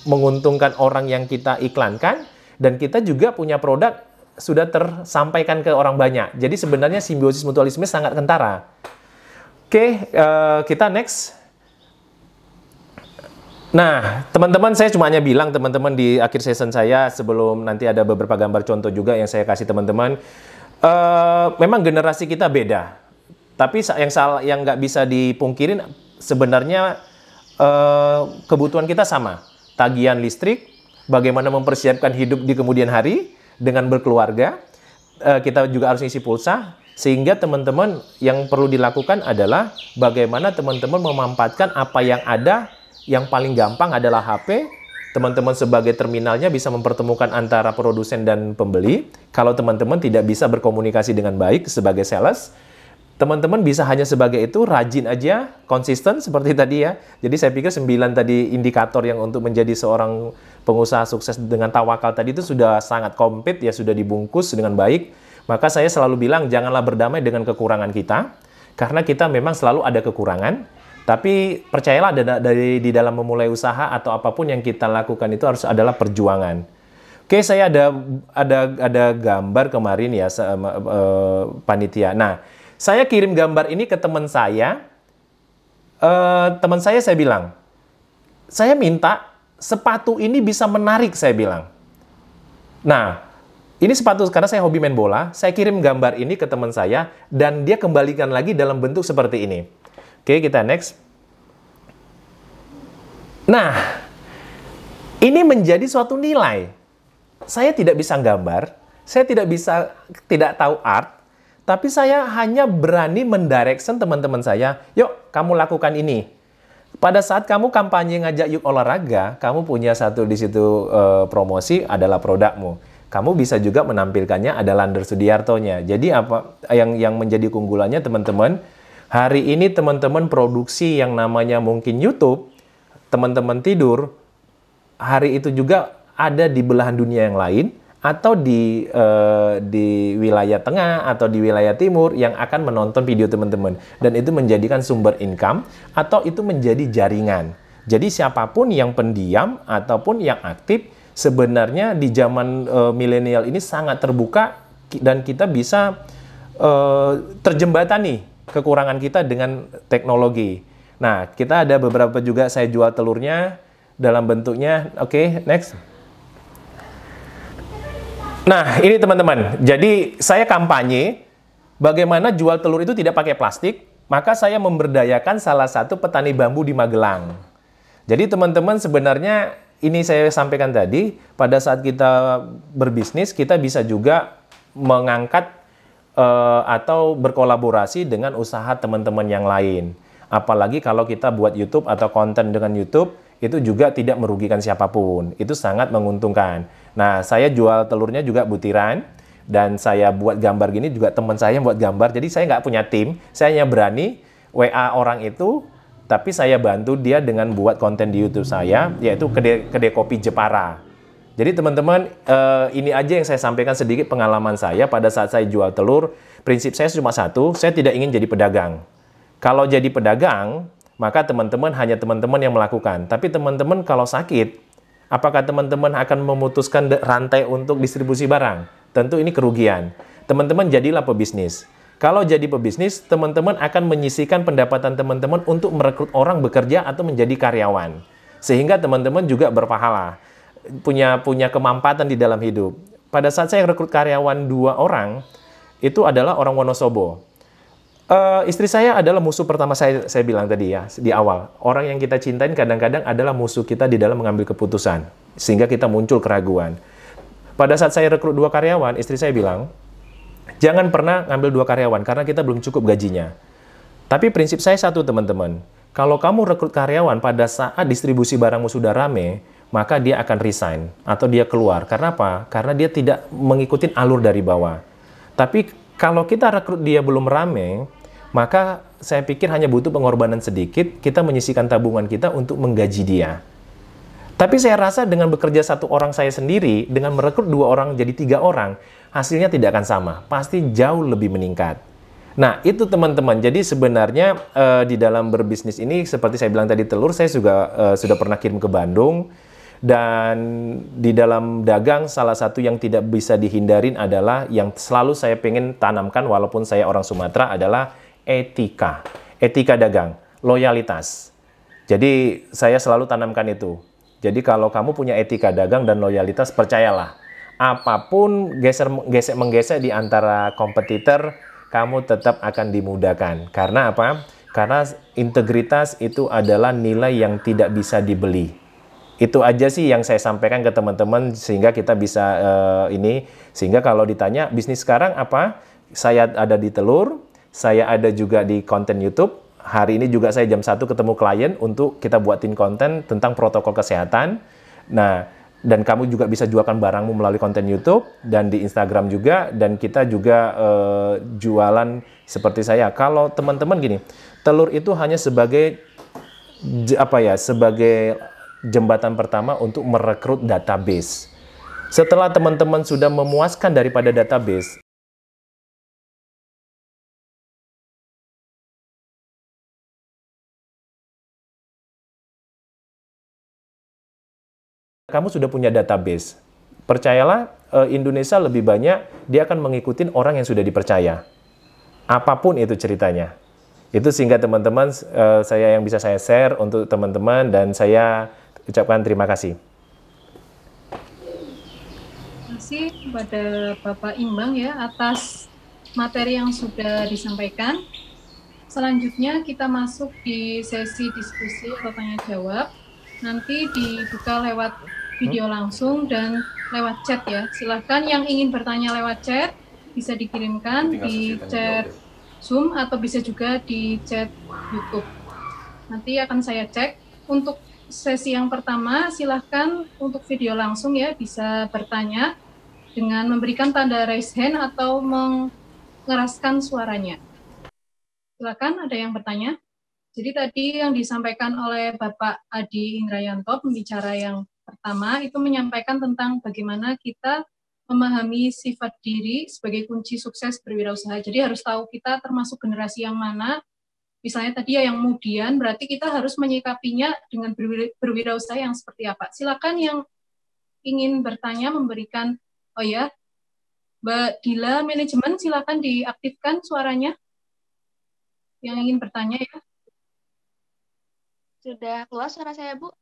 menguntungkan orang yang kita iklankan, dan kita juga punya produk sudah tersampaikan ke orang banyak. Jadi sebenarnya simbiosis mutualisme sangat kentara. Oke, kita next. Nah, teman-teman, saya cuma hanya bilang teman-teman di akhir session saya, sebelum nanti ada beberapa gambar contoh juga yang saya kasih teman-teman. Memang generasi kita beda. Tapi yang nggak bisa dipungkirin sebenarnya kebutuhan kita sama. Tagihan listrik, bagaimana mempersiapkan hidup di kemudian hari dengan berkeluarga. Kita juga harus isi pulsa. Sehingga teman-teman yang perlu dilakukan adalah bagaimana teman-teman memanfaatkan apa yang ada. Yang paling gampang adalah HP. Teman-teman sebagai terminalnya bisa mempertemukan antara produsen dan pembeli. Kalau teman-teman tidak bisa berkomunikasi dengan baik sebagai sales, teman-teman bisa hanya sebagai itu, rajin aja, konsisten seperti tadi ya. Jadi saya pikir 9 tadi indikator yang untuk menjadi seorang pengusaha sukses dengan tawakal tadi itu sudah sangat komplit ya, sudah dibungkus dengan baik. Maka saya selalu bilang janganlah berdamai dengan kekurangan kita, karena kita memang selalu ada kekurangan. Tapi percayalah di dalam memulai usaha atau apapun yang kita lakukan itu harus adalah perjuangan. Oke, saya ada gambar kemarin ya panitia. Nah, saya kirim gambar ini ke teman saya. Teman saya bilang, saya minta sepatu ini bisa menarik, saya bilang. Nah, ini sepatu karena saya hobi main bola. Saya kirim gambar ini ke teman saya dan dia kembalikan lagi dalam bentuk seperti ini. Oke, kita next. Nah, ini menjadi suatu nilai. Saya tidak bisa gambar, saya tidak tahu art, tapi saya hanya berani mendirection teman-teman saya, yuk kamu lakukan ini. Pada saat kamu kampanye ngajak yuk olahraga, kamu punya satu di situ promosi adalah produkmu. Kamu bisa juga menampilkannya ada Lander Sudiartonya. Jadi apa yang menjadi keunggulannya teman-teman? Hari ini teman-teman produksi yang namanya mungkin YouTube, teman-teman tidur, hari itu juga ada di belahan dunia yang lain, atau di wilayah tengah atau di wilayah timur yang akan menonton video teman-teman. Dan itu menjadikan sumber income, atau itu menjadi jaringan. Jadi siapapun yang pendiam ataupun yang aktif, sebenarnya di zaman milenial ini sangat terbuka, dan kita bisa terjembatani kekurangan kita dengan teknologi. Nah, kita ada beberapa juga saya jual telurnya dalam bentuknya. Oke, next. Nah, ini teman-teman. Jadi, saya kampanye bagaimana jual telur itu tidak pakai plastik, maka saya memberdayakan salah satu petani bambu di Magelang. Jadi, teman-teman sebenarnya ini saya sampaikan tadi, pada saat kita berbisnis, kita bisa juga mengangkat atau berkolaborasi dengan usaha teman-teman yang lain. Apalagi kalau kita buat YouTube atau konten dengan YouTube, itu juga tidak merugikan siapapun. Itu sangat menguntungkan. Nah, saya jual telurnya juga butiran, dan saya buat gambar gini juga teman saya buat gambar. Jadi saya nggak punya tim, saya hanya berani WA orang itu, tapi saya bantu dia dengan buat konten di YouTube saya, yaitu kedai kopi Jepara. Jadi teman-teman, ini aja yang saya sampaikan sedikit pengalaman saya pada saat saya jual telur. Prinsip saya cuma satu, saya tidak ingin jadi pedagang. Kalau jadi pedagang, maka teman-teman hanya teman-teman yang melakukan. Tapi teman-teman kalau sakit, apakah teman-teman akan memutuskan rantai untuk distribusi barang? Tentu ini kerugian. Teman-teman jadilah pebisnis. Kalau jadi pebisnis, teman-teman akan menyisihkan pendapatan teman-teman untuk merekrut orang bekerja atau menjadi karyawan. Sehingga teman-teman juga berpahala, punya kemampatan di dalam hidup. Pada saat saya rekrut karyawan 2 orang, itu adalah orang Wonosobo. Istri saya adalah musuh pertama saya bilang tadi ya, di awal. Orang yang kita cintain kadang-kadang adalah musuh kita di dalam mengambil keputusan. Sehingga kita muncul keraguan. Pada saat saya rekrut 2 karyawan, istri saya bilang, jangan pernah ngambil 2 karyawan, karena kita belum cukup gajinya. Tapi prinsip saya satu, teman-teman. Kalau kamu rekrut karyawan pada saat distribusi barangmu sudah rame, maka dia akan resign, atau dia keluar. Karena apa? Karena dia tidak mengikuti alur dari bawah. Tapi kalau kita rekrut dia belum rame, maka saya pikir hanya butuh pengorbanan sedikit, kita menyisihkan tabungan kita untuk menggaji dia. Tapi saya rasa dengan bekerja 1 orang saya sendiri, dengan merekrut 2 orang jadi 3 orang, hasilnya tidak akan sama. Pasti jauh lebih meningkat. Nah, itu teman-teman. Jadi sebenarnya di dalam berbisnis ini, seperti saya bilang tadi telur, saya juga sudah pernah kirim ke Bandung. Dan di dalam dagang, salah satu yang tidak bisa dihindarin adalah yang selalu saya pengen tanamkan walaupun saya orang Sumatera adalah etika. Etika dagang, loyalitas. Jadi saya selalu tanamkan itu. Jadi kalau kamu punya etika dagang dan loyalitas, percayalah, apapun gesek-menggesek di antara kompetitor, kamu tetap akan dimudahkan. Karena apa? Karena integritas itu adalah nilai yang tidak bisa dibeli. Itu aja sih yang saya sampaikan ke teman-teman sehingga kita bisa sehingga kalau ditanya bisnis sekarang apa? Saya ada di telur, saya ada juga di konten YouTube. Hari ini juga saya jam 1 ketemu klien untuk kita buatin konten tentang protokol kesehatan. Nah, dan kamu juga bisa jualkan barangmu melalui konten YouTube dan di Instagram juga, dan kita juga jualan seperti saya. Kalau teman-teman gini, telur itu hanya sebagai sebagai jembatan pertama untuk merekrut database. Setelah teman-teman sudah memuaskan daripada database, kamu sudah punya database. Percayalah, Indonesia lebih banyak, dia akan mengikuti orang yang sudah dipercaya. Apapun itu ceritanya. Itu sehingga teman-teman, saya yang bisa saya share untuk teman-teman, dan saya ucapkan terima kasih. Terima kasih kepada Bapak Imbang ya atas materi yang sudah disampaikan. Selanjutnya kita masuk di sesi diskusi atau tanya jawab. Nanti dibuka lewat video langsung dan lewat chat ya. Silakan yang ingin bertanya lewat chat bisa dikirimkan di chat Zoom atau bisa juga di chat YouTube. Nanti akan saya cek. Untuk sesi yang pertama, silahkan untuk video langsung ya, bisa bertanya dengan memberikan tanda raise hand atau mengeraskan suaranya. Silakan, ada yang bertanya? Jadi tadi yang disampaikan oleh Bapak Adi Indrayanto, pembicara yang pertama, itu menyampaikan tentang bagaimana kita memahami sifat diri sebagai kunci sukses berwirausaha. Jadi harus tahu kita termasuk generasi yang mana. Misalnya tadi ya yang kemudian, berarti kita harus menyikapinya dengan berwirausaha yang seperti apa. Silakan yang ingin bertanya, memberikan, oh ya, Mbak Dila, manajemen, silakan diaktifkan suaranya. Yang ingin bertanya ya. Sudah keluar suara saya, Bu?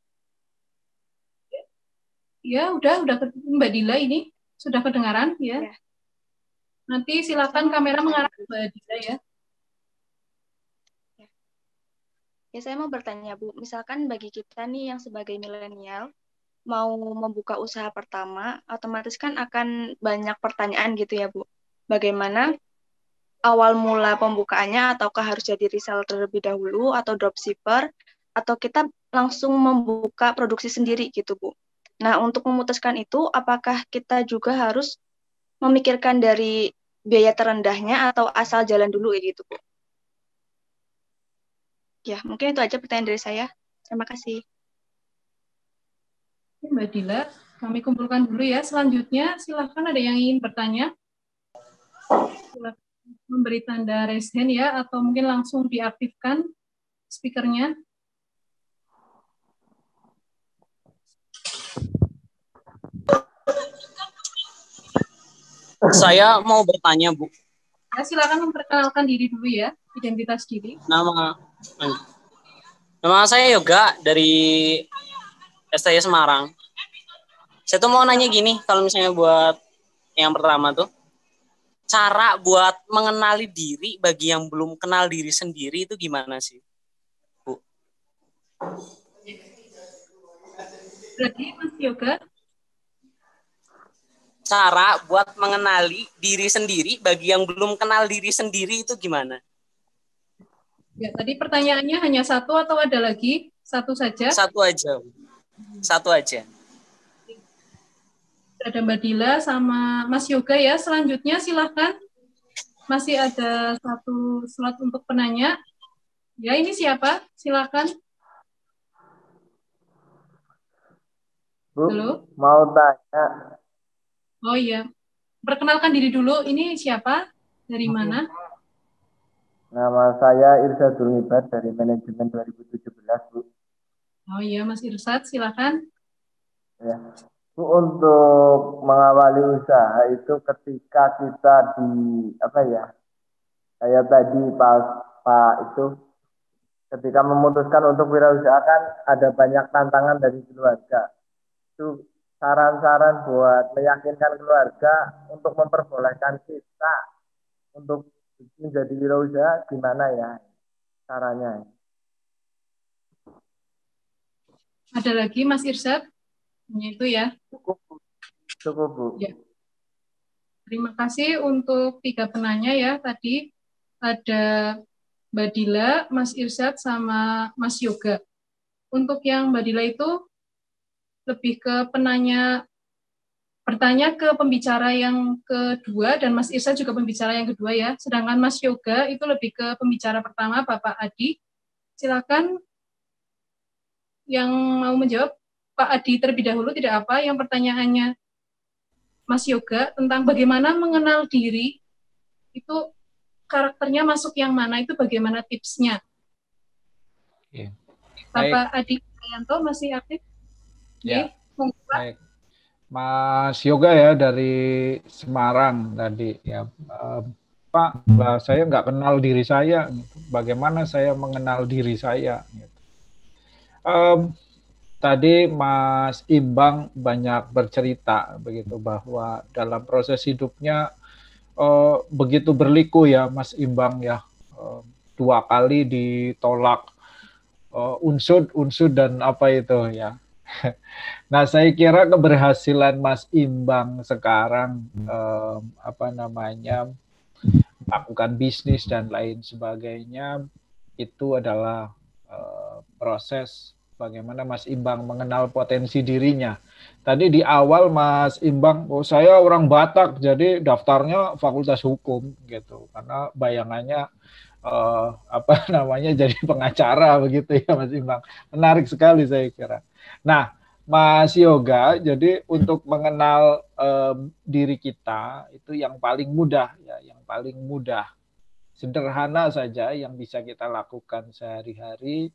Ya, udah Mbak Dila ini sudah kedengaran ya. Nanti silakan kamera mengarah ke Mbak Dila ya. Ya, saya mau bertanya, Bu. Misalkan bagi kita nih yang sebagai milenial, mau membuka usaha pertama, otomatis kan akan banyak pertanyaan gitu ya, Bu. Bagaimana awal mula pembukaannya, ataukah harus jadi reseller terlebih dahulu atau dropshipper, atau kita langsung membuka produksi sendiri gitu, Bu. Nah, untuk memutuskan itu, apakah kita juga harus memikirkan dari biaya terendahnya atau asal jalan dulu gitu, Bu? Ya, mungkin itu aja pertanyaan dari saya. Terima kasih. Mbak Dila, kami kumpulkan dulu ya. Selanjutnya, silahkan ada yang ingin bertanya. Silakan memberi tanda raise hand ya, atau mungkin langsung diaktifkan speakernya. Saya mau bertanya, Bu. Ya, silakan memperkenalkan diri dulu ya, identitas diri. Nama saya Yoga dari STY Semarang. Saya tuh mau nanya gini, kalau misalnya buat yang pertama tuh, cara buat mengenali diri bagi yang belum kenal diri sendiri itu gimana sih, Bu? Berarti Mas Yoga, Cara buat mengenali diri sendiri bagi yang belum kenal diri sendiri itu gimana? ya tadi pertanyaannya hanya satu atau ada lagi? Satu saja? Satu aja, Bu. Satu aja. Ada Mbak Dila sama Mas Yoga ya. Selanjutnya silahkan. Masih ada satu slot untuk penanya. Ya, ini siapa? Silahkan. Bu, Halo? mau tanya. Oh iya. Perkenalkan diri dulu. Ini siapa? Dari mana? Nama saya Irsyadul Mibat dari Manajemen 2017, Bu. Oh iya, Mas Irsad, silakan. Ya. Bu, untuk mengawali usaha itu ketika kita kayak tadi Pak itu, ketika memutuskan untuk wirausaha kan ada banyak tantangan dari keluarga. Itu saran-saran buat meyakinkan keluarga untuk memperbolehkan kita untuk menjadi wirausaha gimana ya caranya? Ada lagi Mas Irsad? Itu ya. Cukup, Bu. Ya. Terima kasih untuk 3 penanya ya. Tadi ada Mbak Dila, Mas Irsad, sama Mas Yoga. Untuk yang Mbak Dila itu lebih ke bertanya ke pembicara yang kedua, dan Mas Irsad juga pembicara yang kedua ya. Sedangkan Mas Yoga itu lebih ke pembicara pertama, Bapak Adi. Silakan yang mau menjawab, Pak Adi terlebih dahulu, tidak apa. Yang pertanyaannya Mas Yoga tentang bagaimana mengenal diri, itu karakternya masuk yang mana, itu bagaimana tipsnya. Ya. Bapak Adi Kayanto masih aktif? Ya. Okay. Baik. Mas Yoga ya dari Semarang tadi ya. Pak, saya nggak kenal diri saya. Bagaimana saya mengenal diri saya? Tadi Mas Imbang banyak bercerita begitu bahwa dalam proses hidupnya begitu berliku ya Mas Imbang ya. 2 kali ditolak unsud dan apa itu ya. Nah, saya kira keberhasilan Mas Imbang sekarang melakukan bisnis dan lain sebagainya itu adalah proses bagaimana Mas Imbang mengenal potensi dirinya. Tadi di awal Mas Imbang, saya orang Batak, jadi daftarnya Fakultas Hukum gitu, karena bayangannya jadi pengacara begitu ya Mas Imbang. Menarik sekali saya kira. Nah, Mas Yoga, jadi untuk mengenal diri kita itu yang paling mudah ya, yang paling mudah. Sederhana saja yang bisa kita lakukan sehari-hari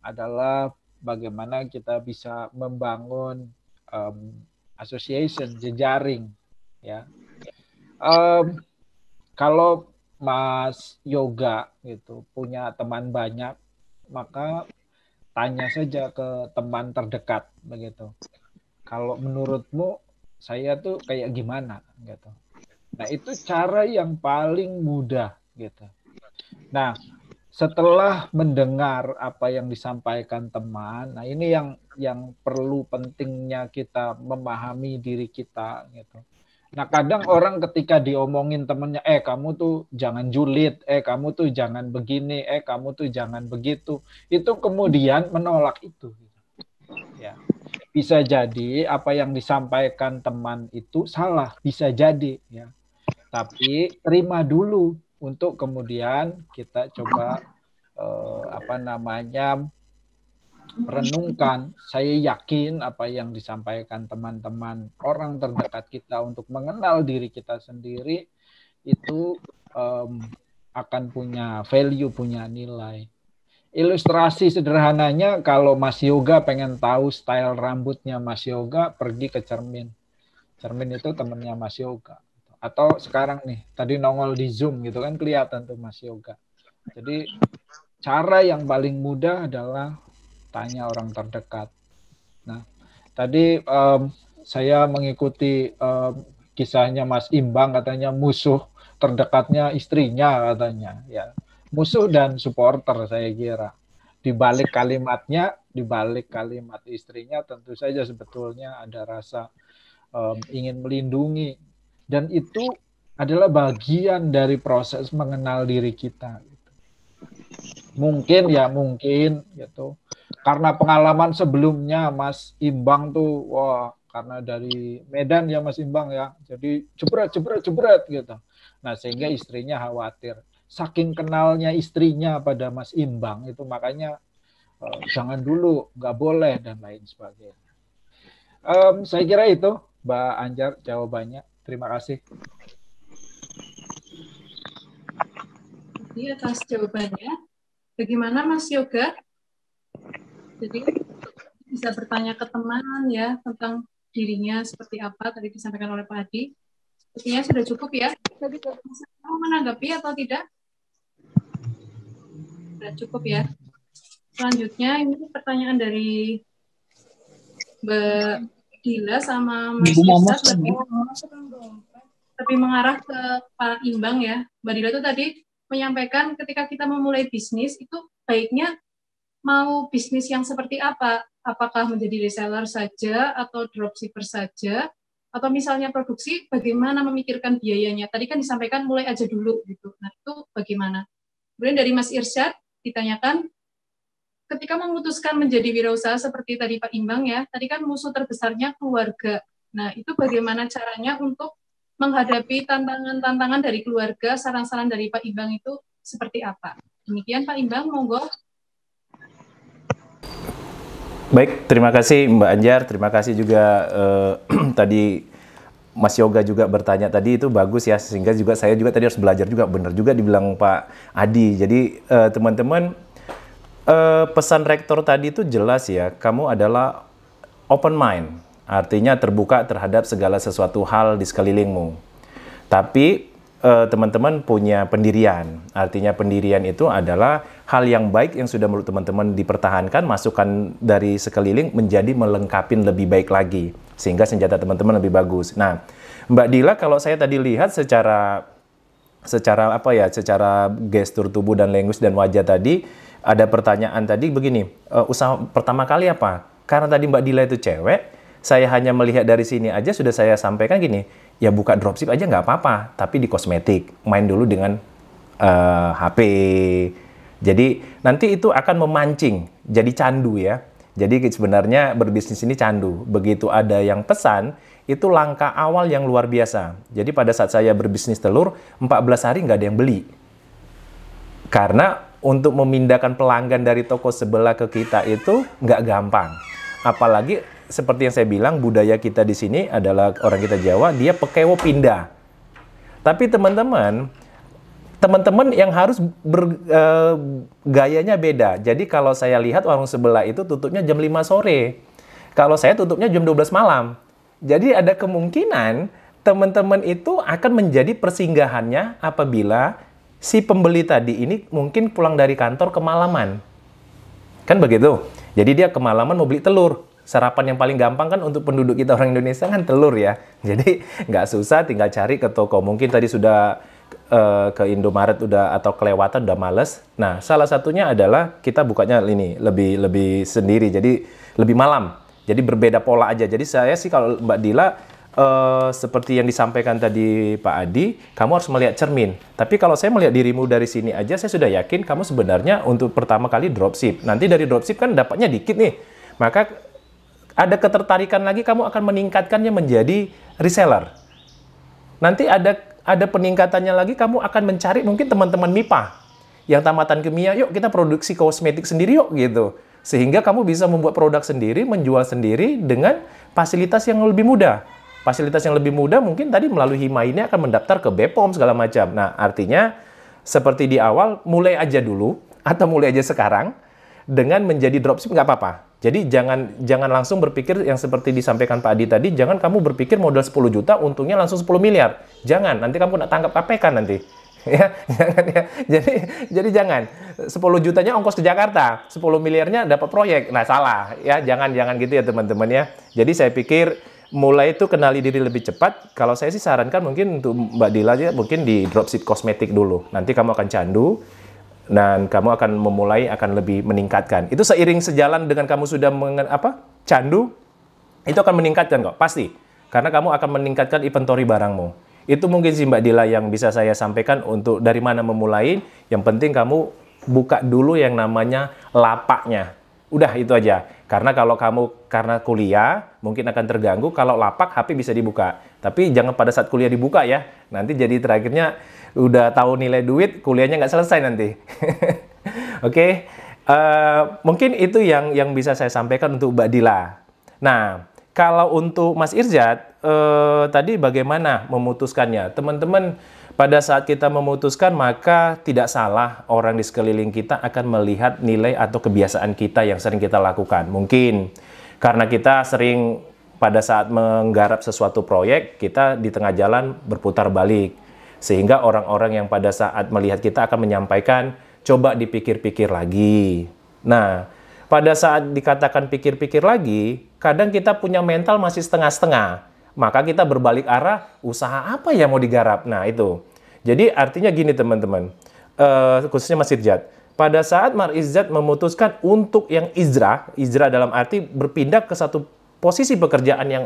adalah bagaimana kita bisa membangun association, jejaring ya. Kalau Mas Yoga gitu punya teman banyak, maka tanya saja ke teman terdekat begitu. Kalau menurutmu saya tuh kayak gimana gitu. Nah, itu cara yang paling mudah gitu. Nah, setelah mendengar apa yang disampaikan teman, nah ini yang perlu pentingnya kita memahami diri kita gitu. Nah, kadang orang ketika diomongin temennya, kamu tuh jangan julid, kamu tuh jangan begini, kamu tuh jangan begitu. Itu kemudian menolak itu. Ya. Bisa jadi apa yang disampaikan teman itu salah, bisa jadi. Ya. Tapi terima dulu untuk kemudian kita coba renungkan. Saya yakin apa yang disampaikan teman-teman orang terdekat kita untuk mengenal diri kita sendiri itu akan punya value, punya nilai. Ilustrasi sederhananya, kalau Mas Yoga pengen tahu style rambutnya Mas Yoga, pergi ke cermin. Cermin itu temennya Mas Yoga. Atau sekarang nih, tadi nongol di Zoom gitu kan, kelihatan tuh Mas Yoga. Jadi cara yang paling mudah adalah tanya orang terdekat. Nah, tadi saya mengikuti kisahnya Mas Imbang, katanya musuh terdekatnya istrinya katanya. Ya, musuh dan supporter saya kira. Di balik kalimatnya, di balik kalimat istrinya, tentu saja sebetulnya ada rasa ingin melindungi. Dan itu adalah bagian dari proses mengenal diri kita. Mungkin gitu. Karena pengalaman sebelumnya Mas Imbang tuh, wah, karena dari Medan ya Mas Imbang ya, jadi jebret gitu. Nah, sehingga istrinya khawatir. Saking kenalnya istrinya pada Mas Imbang itu, makanya jangan dulu, nggak boleh dan lain sebagainya. Saya kira itu Mbak Anjar jawabannya. Terima kasih. Jadi atas jawabannya, bagaimana Mas Yoga? Jadi bisa bertanya ke teman ya tentang dirinya seperti apa tadi disampaikan oleh Pak Adi. Sepertinya sudah cukup ya. Mau menanggapi atau tidak? Sudah cukup ya. Selanjutnya ini pertanyaan dari Mbak Dila sama Mas Irsad lebih mengarah ke Pak Imbang ya. Mbak Dila itu tadi menyampaikan ketika kita memulai bisnis itu baiknya mau bisnis yang seperti apa? Apakah menjadi reseller saja atau dropshipper saja? Atau misalnya produksi, bagaimana memikirkan biayanya? Tadi kan disampaikan mulai aja dulu gitu. Nah, itu bagaimana? Kemudian dari Mas Irsyad ditanyakan, ketika memutuskan menjadi wirausaha seperti tadi Pak Imbang ya, tadi kan musuh terbesarnya keluarga. Nah, itu bagaimana caranya untuk menghadapi tantangan-tantangan dari keluarga, saran-saran dari Pak Imbang itu seperti apa? Demikian Pak Imbang, monggo. Baik, terima kasih Mbak Anjar, terima kasih juga tadi Mas Yoga juga bertanya tadi, itu bagus ya, sehingga juga saya juga tadi harus belajar juga, benar juga dibilang Pak Adi. Jadi teman-teman, pesan rektor tadi itu jelas ya, kamu adalah open mind, artinya terbuka terhadap segala sesuatu hal di sekelilingmu. Tapi teman-teman punya pendirian, artinya pendirian itu adalah hal yang baik yang sudah menurut teman-teman dipertahankan, masukan dari sekeliling menjadi melengkapi lebih baik lagi, sehingga senjata teman-teman lebih bagus. Nah, Mbak Dila, kalau saya tadi lihat secara gestur tubuh dan language dan wajah tadi, ada pertanyaan tadi begini, usaha pertama kali apa? Karena tadi Mbak Dila itu cewek, saya hanya melihat dari sini aja sudah saya sampaikan gini, ya buka dropship aja nggak apa-apa, tapi di kosmetik, main dulu dengan HP. Jadi nanti itu akan memancing, jadi candu ya. Jadi sebenarnya berbisnis ini candu. Begitu ada yang pesan, itu langkah awal yang luar biasa. Jadi pada saat saya berbisnis telur, 14 hari nggak ada yang beli. Karena untuk memindahkan pelanggan dari toko sebelah ke kita itu nggak gampang. Apalagi seperti yang saya bilang, budaya kita di sini adalah orang kita Jawa, dia pekewo pindah. Tapi teman-teman yang harus gayanya beda. Jadi kalau saya lihat warung sebelah itu tutupnya jam 5 sore. Kalau saya tutupnya jam 12 malam. Jadi ada kemungkinan teman-teman itu akan menjadi persinggahannya apabila si pembeli tadi ini mungkin pulang dari kantor kemalaman. Kan begitu? Jadi dia kemalaman mau beli telur. Sarapan yang paling gampang kan untuk penduduk kita orang Indonesia kan telur ya. Jadi nggak susah, tinggal cari ke toko. Mungkin tadi sudah ke Indomaret udah atau kelewatan udah males. Nah, salah satunya adalah kita bukanya ini lebih sendiri. Jadi lebih malam. Jadi berbeda pola aja. Jadi saya sih kalau Mbak Dila seperti yang disampaikan tadi Pak Adi, kamu harus melihat cermin. Tapi kalau saya melihat dirimu dari sini aja, saya sudah yakin kamu sebenarnya untuk pertama kali dropship. Nanti dari dropship kan dapatnya dikit nih. Maka ada ketertarikan lagi, kamu akan meningkatkannya menjadi reseller. Nanti ada peningkatannya lagi, kamu akan mencari mungkin teman-teman MIPA yang tamatan kimia, yuk kita produksi kosmetik sendiri yuk gitu. Sehingga kamu bisa membuat produk sendiri, menjual sendiri dengan fasilitas yang lebih mudah. Fasilitas yang lebih mudah mungkin tadi melalui Hima ini akan mendaftar ke BPOM segala macam. Nah, artinya seperti di awal, mulai aja dulu atau mulai aja sekarang dengan menjadi dropship nggak apa-apa. Jadi jangan langsung berpikir yang seperti disampaikan Pak Adi tadi, jangan kamu berpikir modal 10 juta untungnya langsung 10 miliar. Jangan, nanti kamu kena tangkap KPK nanti. Ya, jangan ya. Jadi jangan. 10 jutanya ongkos ke Jakarta, 10 miliarnya dapat proyek. Nah, salah ya. Jangan gitu ya teman-teman ya. Jadi saya pikir mulai itu kenali diri lebih cepat. Kalau saya sih sarankan mungkin untuk Mbak Dila aja mungkin di dropship kosmetik dulu. Nanti kamu akan candu dan kamu akan memulai akan lebih meningkatkan. Itu seiring sejalan dengan kamu sudah candu, itu akan meningkatkan kok, pasti. Karena kamu akan meningkatkan inventory barangmu. Itu mungkin sih Mbak Dila yang bisa saya sampaikan untuk dari mana memulai. Yang penting kamu buka dulu yang namanya lapaknya. Udah itu aja. Karena kalau kamu karena kuliah mungkin akan terganggu, kalau lapak HP bisa dibuka. Tapi jangan pada saat kuliah dibuka ya. Nanti jadi terakhirnya udah tahu nilai duit, kuliahnya nggak selesai nanti. Oke. Mungkin itu yang bisa saya sampaikan untuk Mbak Dila. Nah, kalau untuk Mas Irzat, tadi bagaimana memutuskannya? Teman-teman, pada saat kita memutuskan, maka tidak salah orang di sekeliling kita akan melihat nilai atau kebiasaan kita yang sering kita lakukan. Mungkin karena kita sering pada saat menggarap sesuatu proyek, kita di tengah jalan berputar balik. Sehingga orang-orang yang pada saat melihat kita akan menyampaikan, coba dipikir-pikir lagi. Nah, pada saat dikatakan pikir-pikir lagi, kadang kita punya mental masih setengah-setengah. Maka kita berbalik arah, usaha apa yang mau digarap? Nah, itu. Jadi artinya gini teman-teman, khususnya Mas Irzat. Pada saat Mas Irzat memutuskan untuk yang ijrah dalam arti berpindah ke satu posisi pekerjaan yang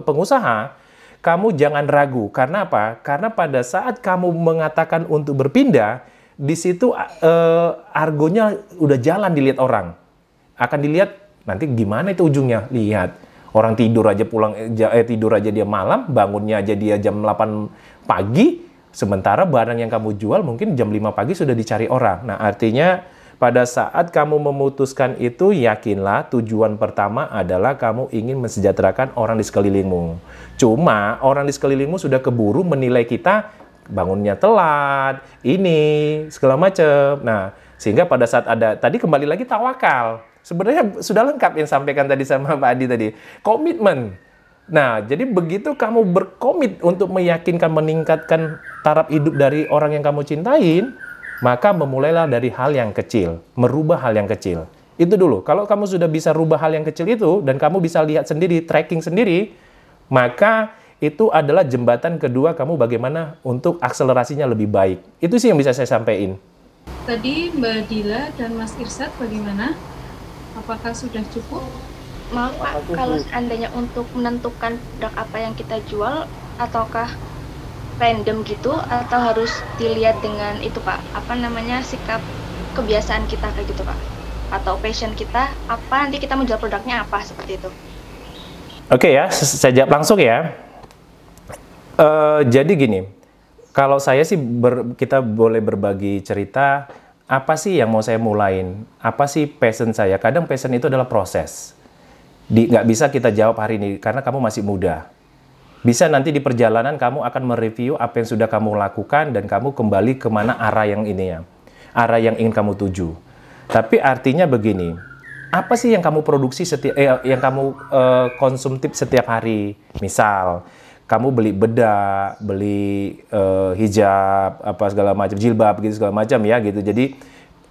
pengusaha, kamu jangan ragu. Karena apa? Karena pada saat kamu mengatakan untuk berpindah, di situ argonya udah jalan dilihat orang. Akan dilihat nanti gimana itu ujungnya. Lihat. Orang tidur aja tidur aja dia malam, bangunnya aja dia jam 8 pagi, sementara barang yang kamu jual mungkin jam 5 pagi sudah dicari orang. Nah, artinya pada saat kamu memutuskan itu, yakinlah tujuan pertama adalah kamu ingin mensejahterakan orang di sekelilingmu. Cuma orang di sekelilingmu sudah keburu menilai kita bangunnya telat, ini, segala macam. Nah, sehingga pada saat ada, tadi kembali lagi tawakal. Sebenarnya sudah lengkap yang sampaikan tadi sama Pak Adi tadi. Komitmen. Nah, jadi begitu kamu berkomit untuk meyakinkan, meningkatkan taraf hidup dari orang yang kamu cintain, maka memulailah dari hal yang kecil. Merubah hal yang kecil. Itu dulu. Kalau kamu sudah bisa rubah hal yang kecil itu, dan kamu bisa lihat sendiri, tracking sendiri, maka itu adalah jembatan kedua kamu bagaimana untuk akselerasinya lebih baik. Itu sih yang bisa saya sampaikan. Tadi Mbak Dila dan Mas Irzat bagaimana? Apakah sudah cukup? Maaf Pak, kalau seandainya untuk menentukan produk apa yang kita jual, ataukah random gitu, atau harus dilihat dengan itu Pak, sikap kebiasaan kita kayak gitu Pak, atau passion kita, apa nanti kita menjual produknya apa, seperti itu. Oke ya, saya jawab langsung ya. Jadi gini, kalau saya sih kita boleh berbagi cerita. Apa sih yang mau saya mulain? Apa sih passion saya? Kadang passion itu adalah proses. Nggak bisa kita jawab hari ini, karena kamu masih muda. Bisa nanti di perjalanan kamu akan mereview apa yang sudah kamu lakukan, dan kamu kembali kemana arah yang ini ya. Arah yang ingin kamu tuju. Tapi artinya begini, apa sih yang kamu produksi yang kamu konsumtif setiap hari? Misal, kamu beli bedak, beli hijab, apa segala macam, jilbab gitu segala macam ya gitu. Jadi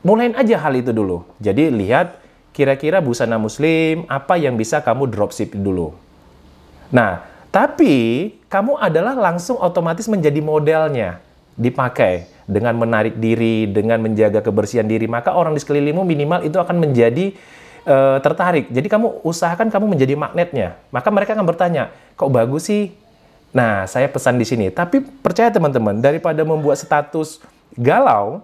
mulain aja hal itu dulu. Jadi lihat kira-kira busana muslim apa yang bisa kamu dropship dulu. Nah, tapi kamu adalah langsung otomatis menjadi modelnya, dipakai dengan menarik diri, dengan menjaga kebersihan diri, maka orang di sekelilingmu minimal itu akan menjadi tertarik. Jadi kamu usahakan kamu menjadi magnetnya. Maka mereka akan bertanya, kok bagus sih? Nah, saya pesan di sini. Tapi percaya teman-teman, daripada membuat status galau,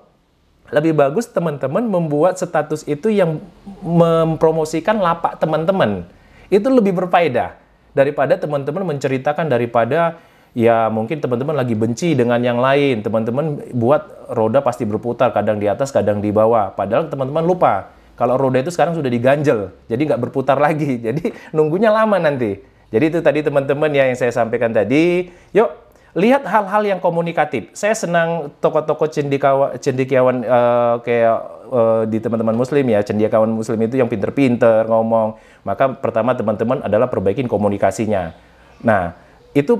lebih bagus teman-teman membuat status itu yang mempromosikan lapak teman-teman. Itu lebih berfaedah daripada teman-teman menceritakan daripada ya mungkin teman-teman lagi benci dengan yang lain. Teman-teman buat roda pasti berputar, kadang di atas, kadang di bawah. Padahal teman-teman lupa. Kalau roda itu sekarang sudah diganjel, jadi nggak berputar lagi. Jadi nunggunya lama nanti. Jadi itu tadi teman-teman ya yang saya sampaikan tadi. Yuk, lihat hal-hal yang komunikatif. Saya senang tokoh-tokoh cendekiawan kayak di teman-teman muslim ya. Cendekiawan muslim itu yang pinter-pinter ngomong. Maka pertama teman-teman adalah perbaikin komunikasinya. Nah, itu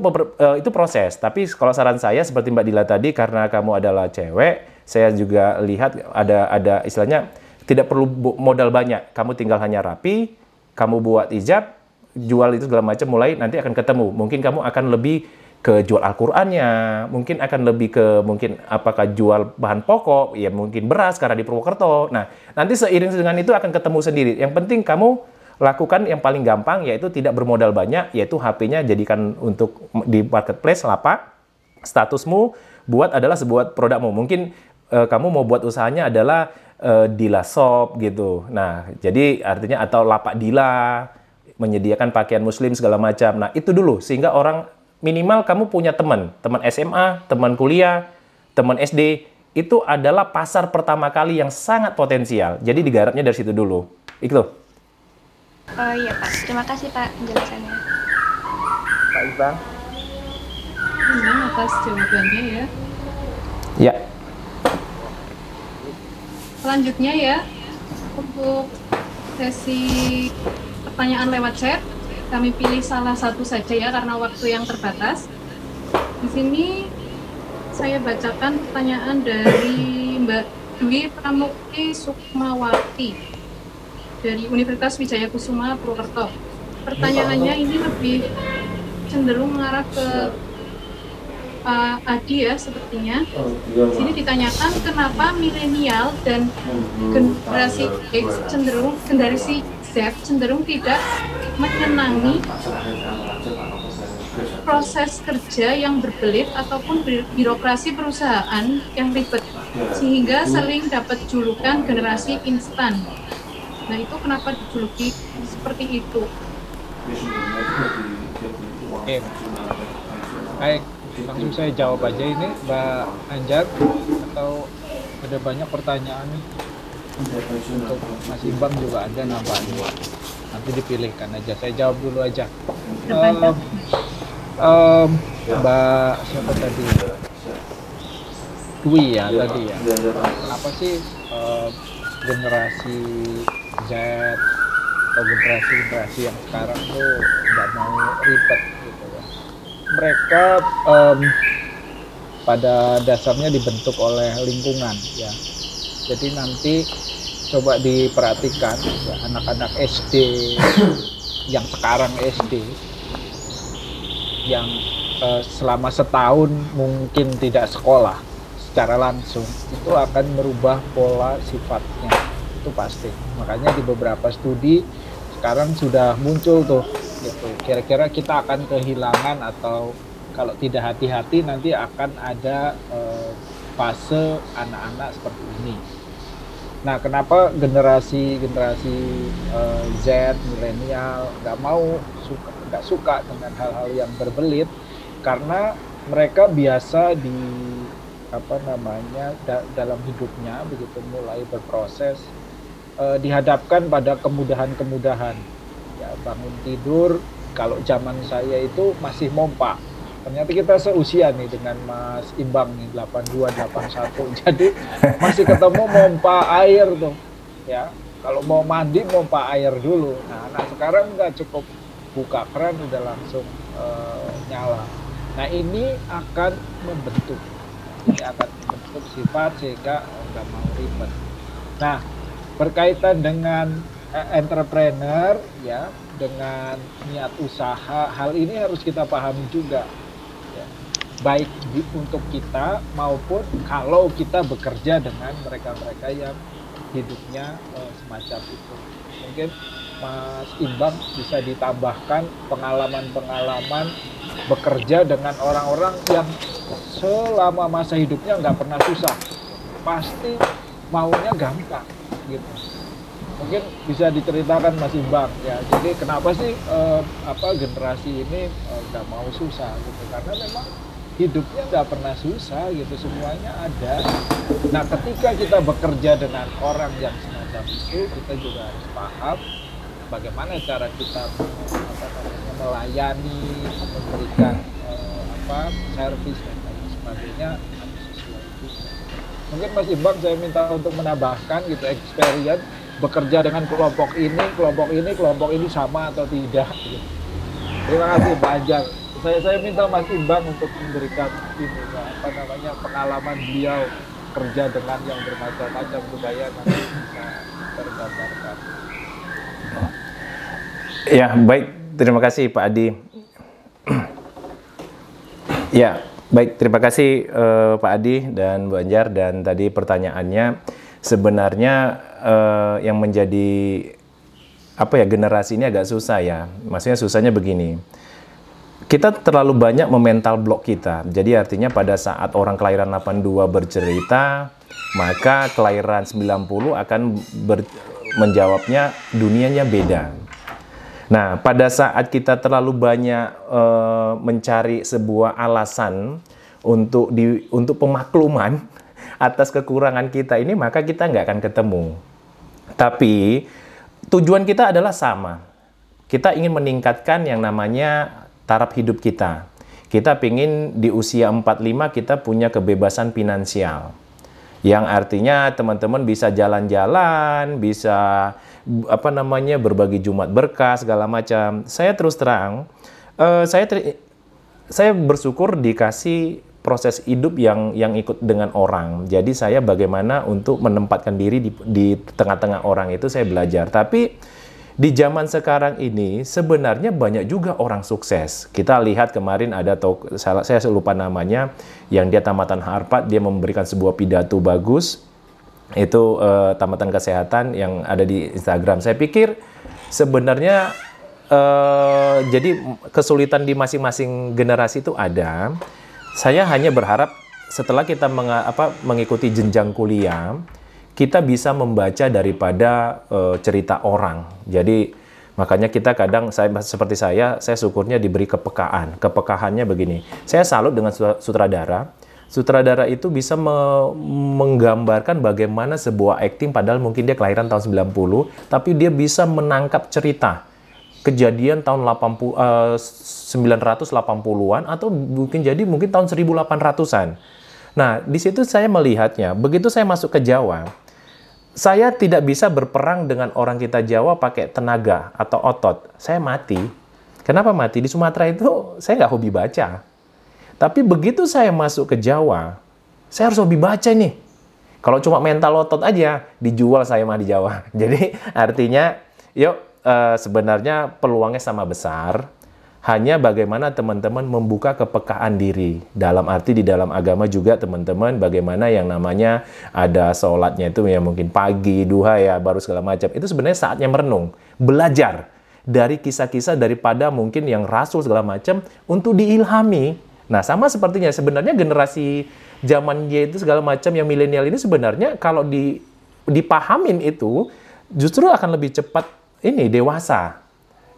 proses. Tapi kalau saran saya seperti Mbak Dila tadi, karena kamu adalah cewek, saya juga lihat ada istilahnya, tidak perlu modal banyak. Kamu tinggal hanya rapi, kamu buat ijab, jual itu segala macam, mulai nanti akan ketemu. Mungkin kamu akan lebih ke jual Al-Qur'annya, mungkin akan lebih ke mungkin apakah jual bahan pokok, ya mungkin beras karena di Purwokerto. Nah, nanti seiring dengan itu akan ketemu sendiri. Yang penting kamu lakukan yang paling gampang, yaitu tidak bermodal banyak, yaitu HP-nya jadikan untuk di marketplace, lapak. Statusmu buat adalah sebuah produkmu. Mungkin kamu mau buat usahanya adalah Dila Shop gitu. Nah, jadi artinya atau lapak Dila, menyediakan pakaian muslim segala macam. Nah, itu dulu sehingga orang minimal kamu punya teman SMA, teman kuliah, teman SD, itu adalah pasar pertama kali yang sangat potensial. Jadi digarapnya dari situ dulu. Itu. Oh iya Pak, terima kasih Pak penjelasannya. Pak Ibang. Atas jawabannya ya. Ya. Selanjutnya ya, untuk sesi pertanyaan lewat chat, kami pilih salah satu saja ya karena waktu yang terbatas. Di sini saya bacakan pertanyaan dari Mbak Dwi Pramukti Sukmawati dari Universitas Wijaya Kusuma Purwokerto. Pertanyaannya ini lebih cenderung mengarah ke Adi ya sepertinya. Di sini ditanyakan kenapa milenial dan generasi Z cenderung tidak menyenangi proses kerja yang berbelit ataupun birokrasi perusahaan yang ribet sehingga sering dapat julukan generasi instan. Nah, itu kenapa dijuluki seperti itu? Oke. Baik, langsung saya jawab aja ini Mbak Anjar, atau ada banyak pertanyaan nih? Untuk Mas Ibang juga ada nambahnya. Nanti dipilihkan aja. Saya jawab dulu aja. Mbak siapa tadi? Dwi ya tadi ya. Apa sih generasi Z atau generasi yang sekarang tuh nggak mau ribet gitu ya? Mereka pada dasarnya dibentuk oleh lingkungan ya. Jadi nanti coba diperhatikan ya, anak-anak SD yang sekarang SD yang selama setahun mungkin tidak sekolah secara langsung, itu akan merubah pola sifatnya, itu pasti. Makanya di beberapa studi sekarang sudah muncul tuh gitu, kira-kira kita akan kehilangan atau kalau tidak hati-hati nanti akan ada fase anak-anak seperti ini. Nah, kenapa generasi Z, milenial nggak suka dengan hal-hal yang berbelit? Karena mereka biasa dalam hidupnya begitu mulai berproses dihadapkan pada kemudahan-kemudahan. Ya, bangun tidur, kalau zaman saya itu masih mompa. Ternyata kita seusia nih dengan Mas Imbang nih, 82, 81. Jadi masih ketemu mompa air tuh. Ya, kalau mau mandi mompa air dulu. Nah, anak sekarang nggak cukup buka keran udah langsung nyala. Nah, ini akan membentuk sifat sehingga nggak mau ribet. Nah, berkaitan dengan entrepreneur ya, dengan niat usaha, hal ini harus kita pahami juga. Baik untuk kita maupun kalau kita bekerja dengan mereka-mereka yang hidupnya semacam itu. mungkin Mas Imbang bisa ditambahkan pengalaman-pengalaman bekerja dengan orang-orang yang selama masa hidupnya nggak pernah susah, pasti maunya gampang gitu. Mungkin bisa diceritakan Mas Imbang ya. Jadi kenapa sih generasi ini nggak mau susah gitu? Karena memang hidupnya nggak pernah susah gitu, semuanya ada. Nah, ketika kita bekerja dengan orang yang semacam itu, kita juga harus paham bagaimana cara kita melayani, memberikan servis dan lain sebagainya harus sesuai itu. Mungkin Mas Imbang saya minta untuk menambahkan gitu experience bekerja dengan kelompok ini sama atau tidak. Gitu. Terima kasih Pak Anjar. Saya minta Mas Imbang untuk memberikan pengalaman beliau kerja dengan yang bermacam-macam budaya nanti bisa tergambarkan. Ya, baik. Terima kasih Pak Adi. Ya, baik. Terima kasih Pak Adi dan Bu Anjar. Dan tadi pertanyaannya sebenarnya yang menjadi generasi ini agak susah ya. Maksudnya susahnya begini. Kita terlalu banyak memental block kita. Jadi artinya pada saat orang kelahiran 82 bercerita, maka kelahiran 90 akan menjawabnya dunianya beda. Nah, pada saat kita terlalu banyak mencari sebuah alasan untuk pemakluman atas kekurangan kita ini, maka kita nggak akan ketemu. Tapi tujuan kita adalah sama. Kita ingin meningkatkan yang namanya taraf hidup kita. Kita ingin di usia 45 kita punya kebebasan finansial. Yang artinya teman-teman bisa jalan-jalan, bisa berbagi Jumat berkah segala macam. Saya terus terang, saya bersyukur dikasih proses hidup yang ikut dengan orang. Jadi saya bagaimana untuk menempatkan diri di tengah-tengah orang itu saya belajar. Tapi di zaman sekarang ini sebenarnya banyak juga orang sukses. Kita lihat kemarin ada saya lupa namanya, yang dia tamatan Harvard, dia memberikan sebuah pidato bagus. Itu tamatan kesehatan yang ada di Instagram. Saya pikir sebenarnya jadi kesulitan di masing-masing generasi itu ada. Saya hanya berharap setelah kita mengikuti jenjang kuliah, kita bisa membaca daripada cerita orang. Jadi makanya kita kadang seperti saya syukurnya diberi kepekaan. Kepekaannya begini. Saya salut dengan sutradara. Sutradara itu bisa menggambarkan bagaimana sebuah acting, padahal mungkin dia kelahiran tahun 90, tapi dia bisa menangkap cerita kejadian tahun 980-an atau mungkin tahun 1800-an. Nah, di situ saya melihatnya, begitu saya masuk ke Jawa, saya tidak bisa berperang dengan orang kita Jawa pakai tenaga atau otot. Saya mati. Kenapa mati? Di Sumatera itu saya nggak hobi baca. Tapi begitu saya masuk ke Jawa, saya harus hobi baca nih. Kalau cuma mental otot aja, dijual saya mah di Jawa. Jadi artinya, sebenarnya peluangnya sama besar. Hanya bagaimana teman-teman membuka kepekaan diri. Dalam arti di dalam agama juga teman-teman bagaimana yang namanya ada sholatnya itu ya mungkin pagi, duha ya, baru segala macam. Itu sebenarnya saatnya merenung. Belajar dari kisah-kisah daripada mungkin yang rasul segala macam untuk diilhami. Nah sama sepertinya sebenarnya generasi zaman dia itu segala macam yang milenial ini sebenarnya kalau dipahamin itu justru akan lebih cepat dewasa.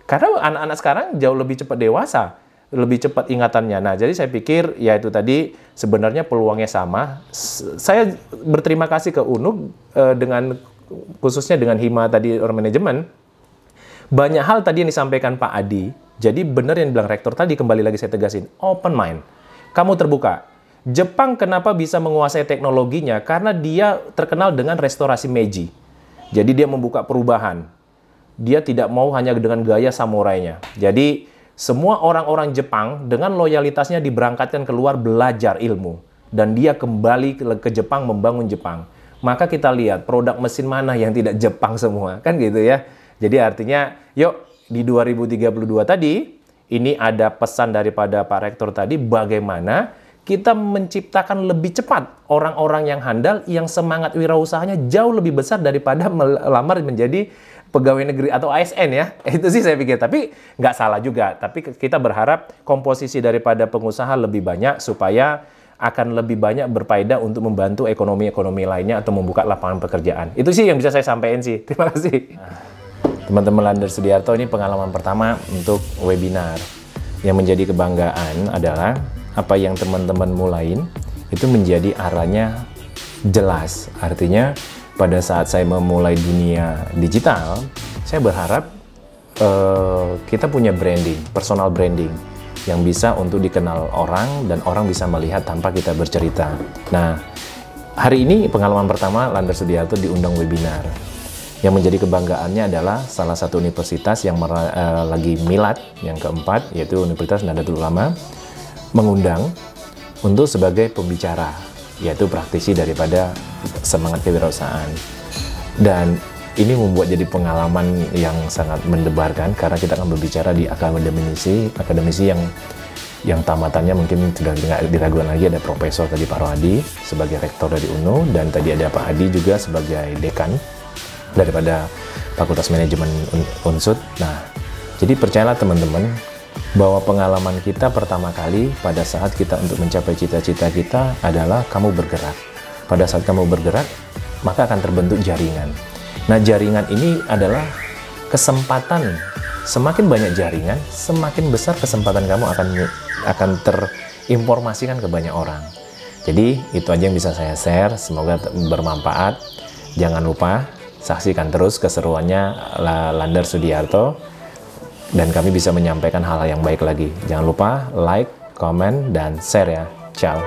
Karena anak-anak sekarang jauh lebih cepat dewasa, lebih cepat ingatannya. Nah, jadi saya pikir ya itu tadi sebenarnya peluangnya sama. Saya berterima kasih ke UNUG khususnya dengan Hima tadi orang manajemen. Banyak hal tadi yang disampaikan Pak Adi. Jadi benar yang bilang rektor tadi, kembali lagi saya tegasin, open mind. Kamu terbuka. Jepang kenapa bisa menguasai teknologinya? Karena dia terkenal dengan restorasi Meiji. Jadi dia membuka perubahan. Dia tidak mau hanya dengan gaya samurainya. Jadi semua orang-orang Jepang dengan loyalitasnya diberangkatkan keluar belajar ilmu. Dan dia kembali ke Jepang membangun Jepang. Maka kita lihat produk mesin mana yang tidak Jepang semua. Kan gitu ya. Jadi artinya yuk di 2032 tadi ini ada pesan daripada Pak Rektor tadi bagaimana kita menciptakan lebih cepat orang-orang yang handal yang semangat wirausahanya jauh lebih besar daripada melamar menjadi pegawai negeri atau ASN ya. Itu sih saya pikir. Tapi nggak salah juga. Tapi kita berharap komposisi daripada pengusaha lebih banyak supaya akan lebih banyak berfaedah untuk membantu ekonomi-ekonomi lainnya atau membuka lapangan pekerjaan. Itu sih yang bisa saya sampaikan sih. Terima kasih. Teman-teman Lander Sudiarto, ini pengalaman pertama untuk webinar. Yang menjadi kebanggaan adalah apa yang teman-teman mulain itu menjadi arahnya jelas. Artinya pada saat saya memulai dunia digital, saya berharap kita punya branding, personal branding yang bisa untuk dikenal orang dan orang bisa melihat tanpa kita bercerita. Nah, hari ini pengalaman pertama Lander Sudiarto diundang webinar. Yang menjadi kebanggaannya adalah salah satu universitas yang lagi milad yang keempat, yaitu Universitas Nahdlatul Ulama, mengundang untuk sebagai pembicara, yaitu praktisi daripada semangat kewirausahaan. Dan ini membuat jadi pengalaman yang sangat mendebarkan karena kita akan berbicara di akademisi yang tamatannya mungkin sudah tidak diragukan lagi. Ada Profesor tadi Pak Rohadi sebagai rektor dari UNU, dan tadi ada Pak Hadi juga sebagai dekan daripada Fakultas Manajemen Unsud. Nah, jadi percayalah teman-teman bahwa pengalaman kita pertama kali pada saat kita untuk mencapai cita-cita kita adalah kamu bergerak. Pada saat kamu bergerak, maka akan terbentuk jaringan. Nah, jaringan ini adalah kesempatan. Semakin banyak jaringan, semakin besar kesempatan kamu akan terinformasikan ke banyak orang. Jadi, itu aja yang bisa saya share. Semoga bermanfaat. Jangan lupa saksikan terus keseruannya Lander Sudiarto, dan kami bisa menyampaikan hal-hal yang baik lagi. Jangan lupa like, komen, dan share ya. Ciao.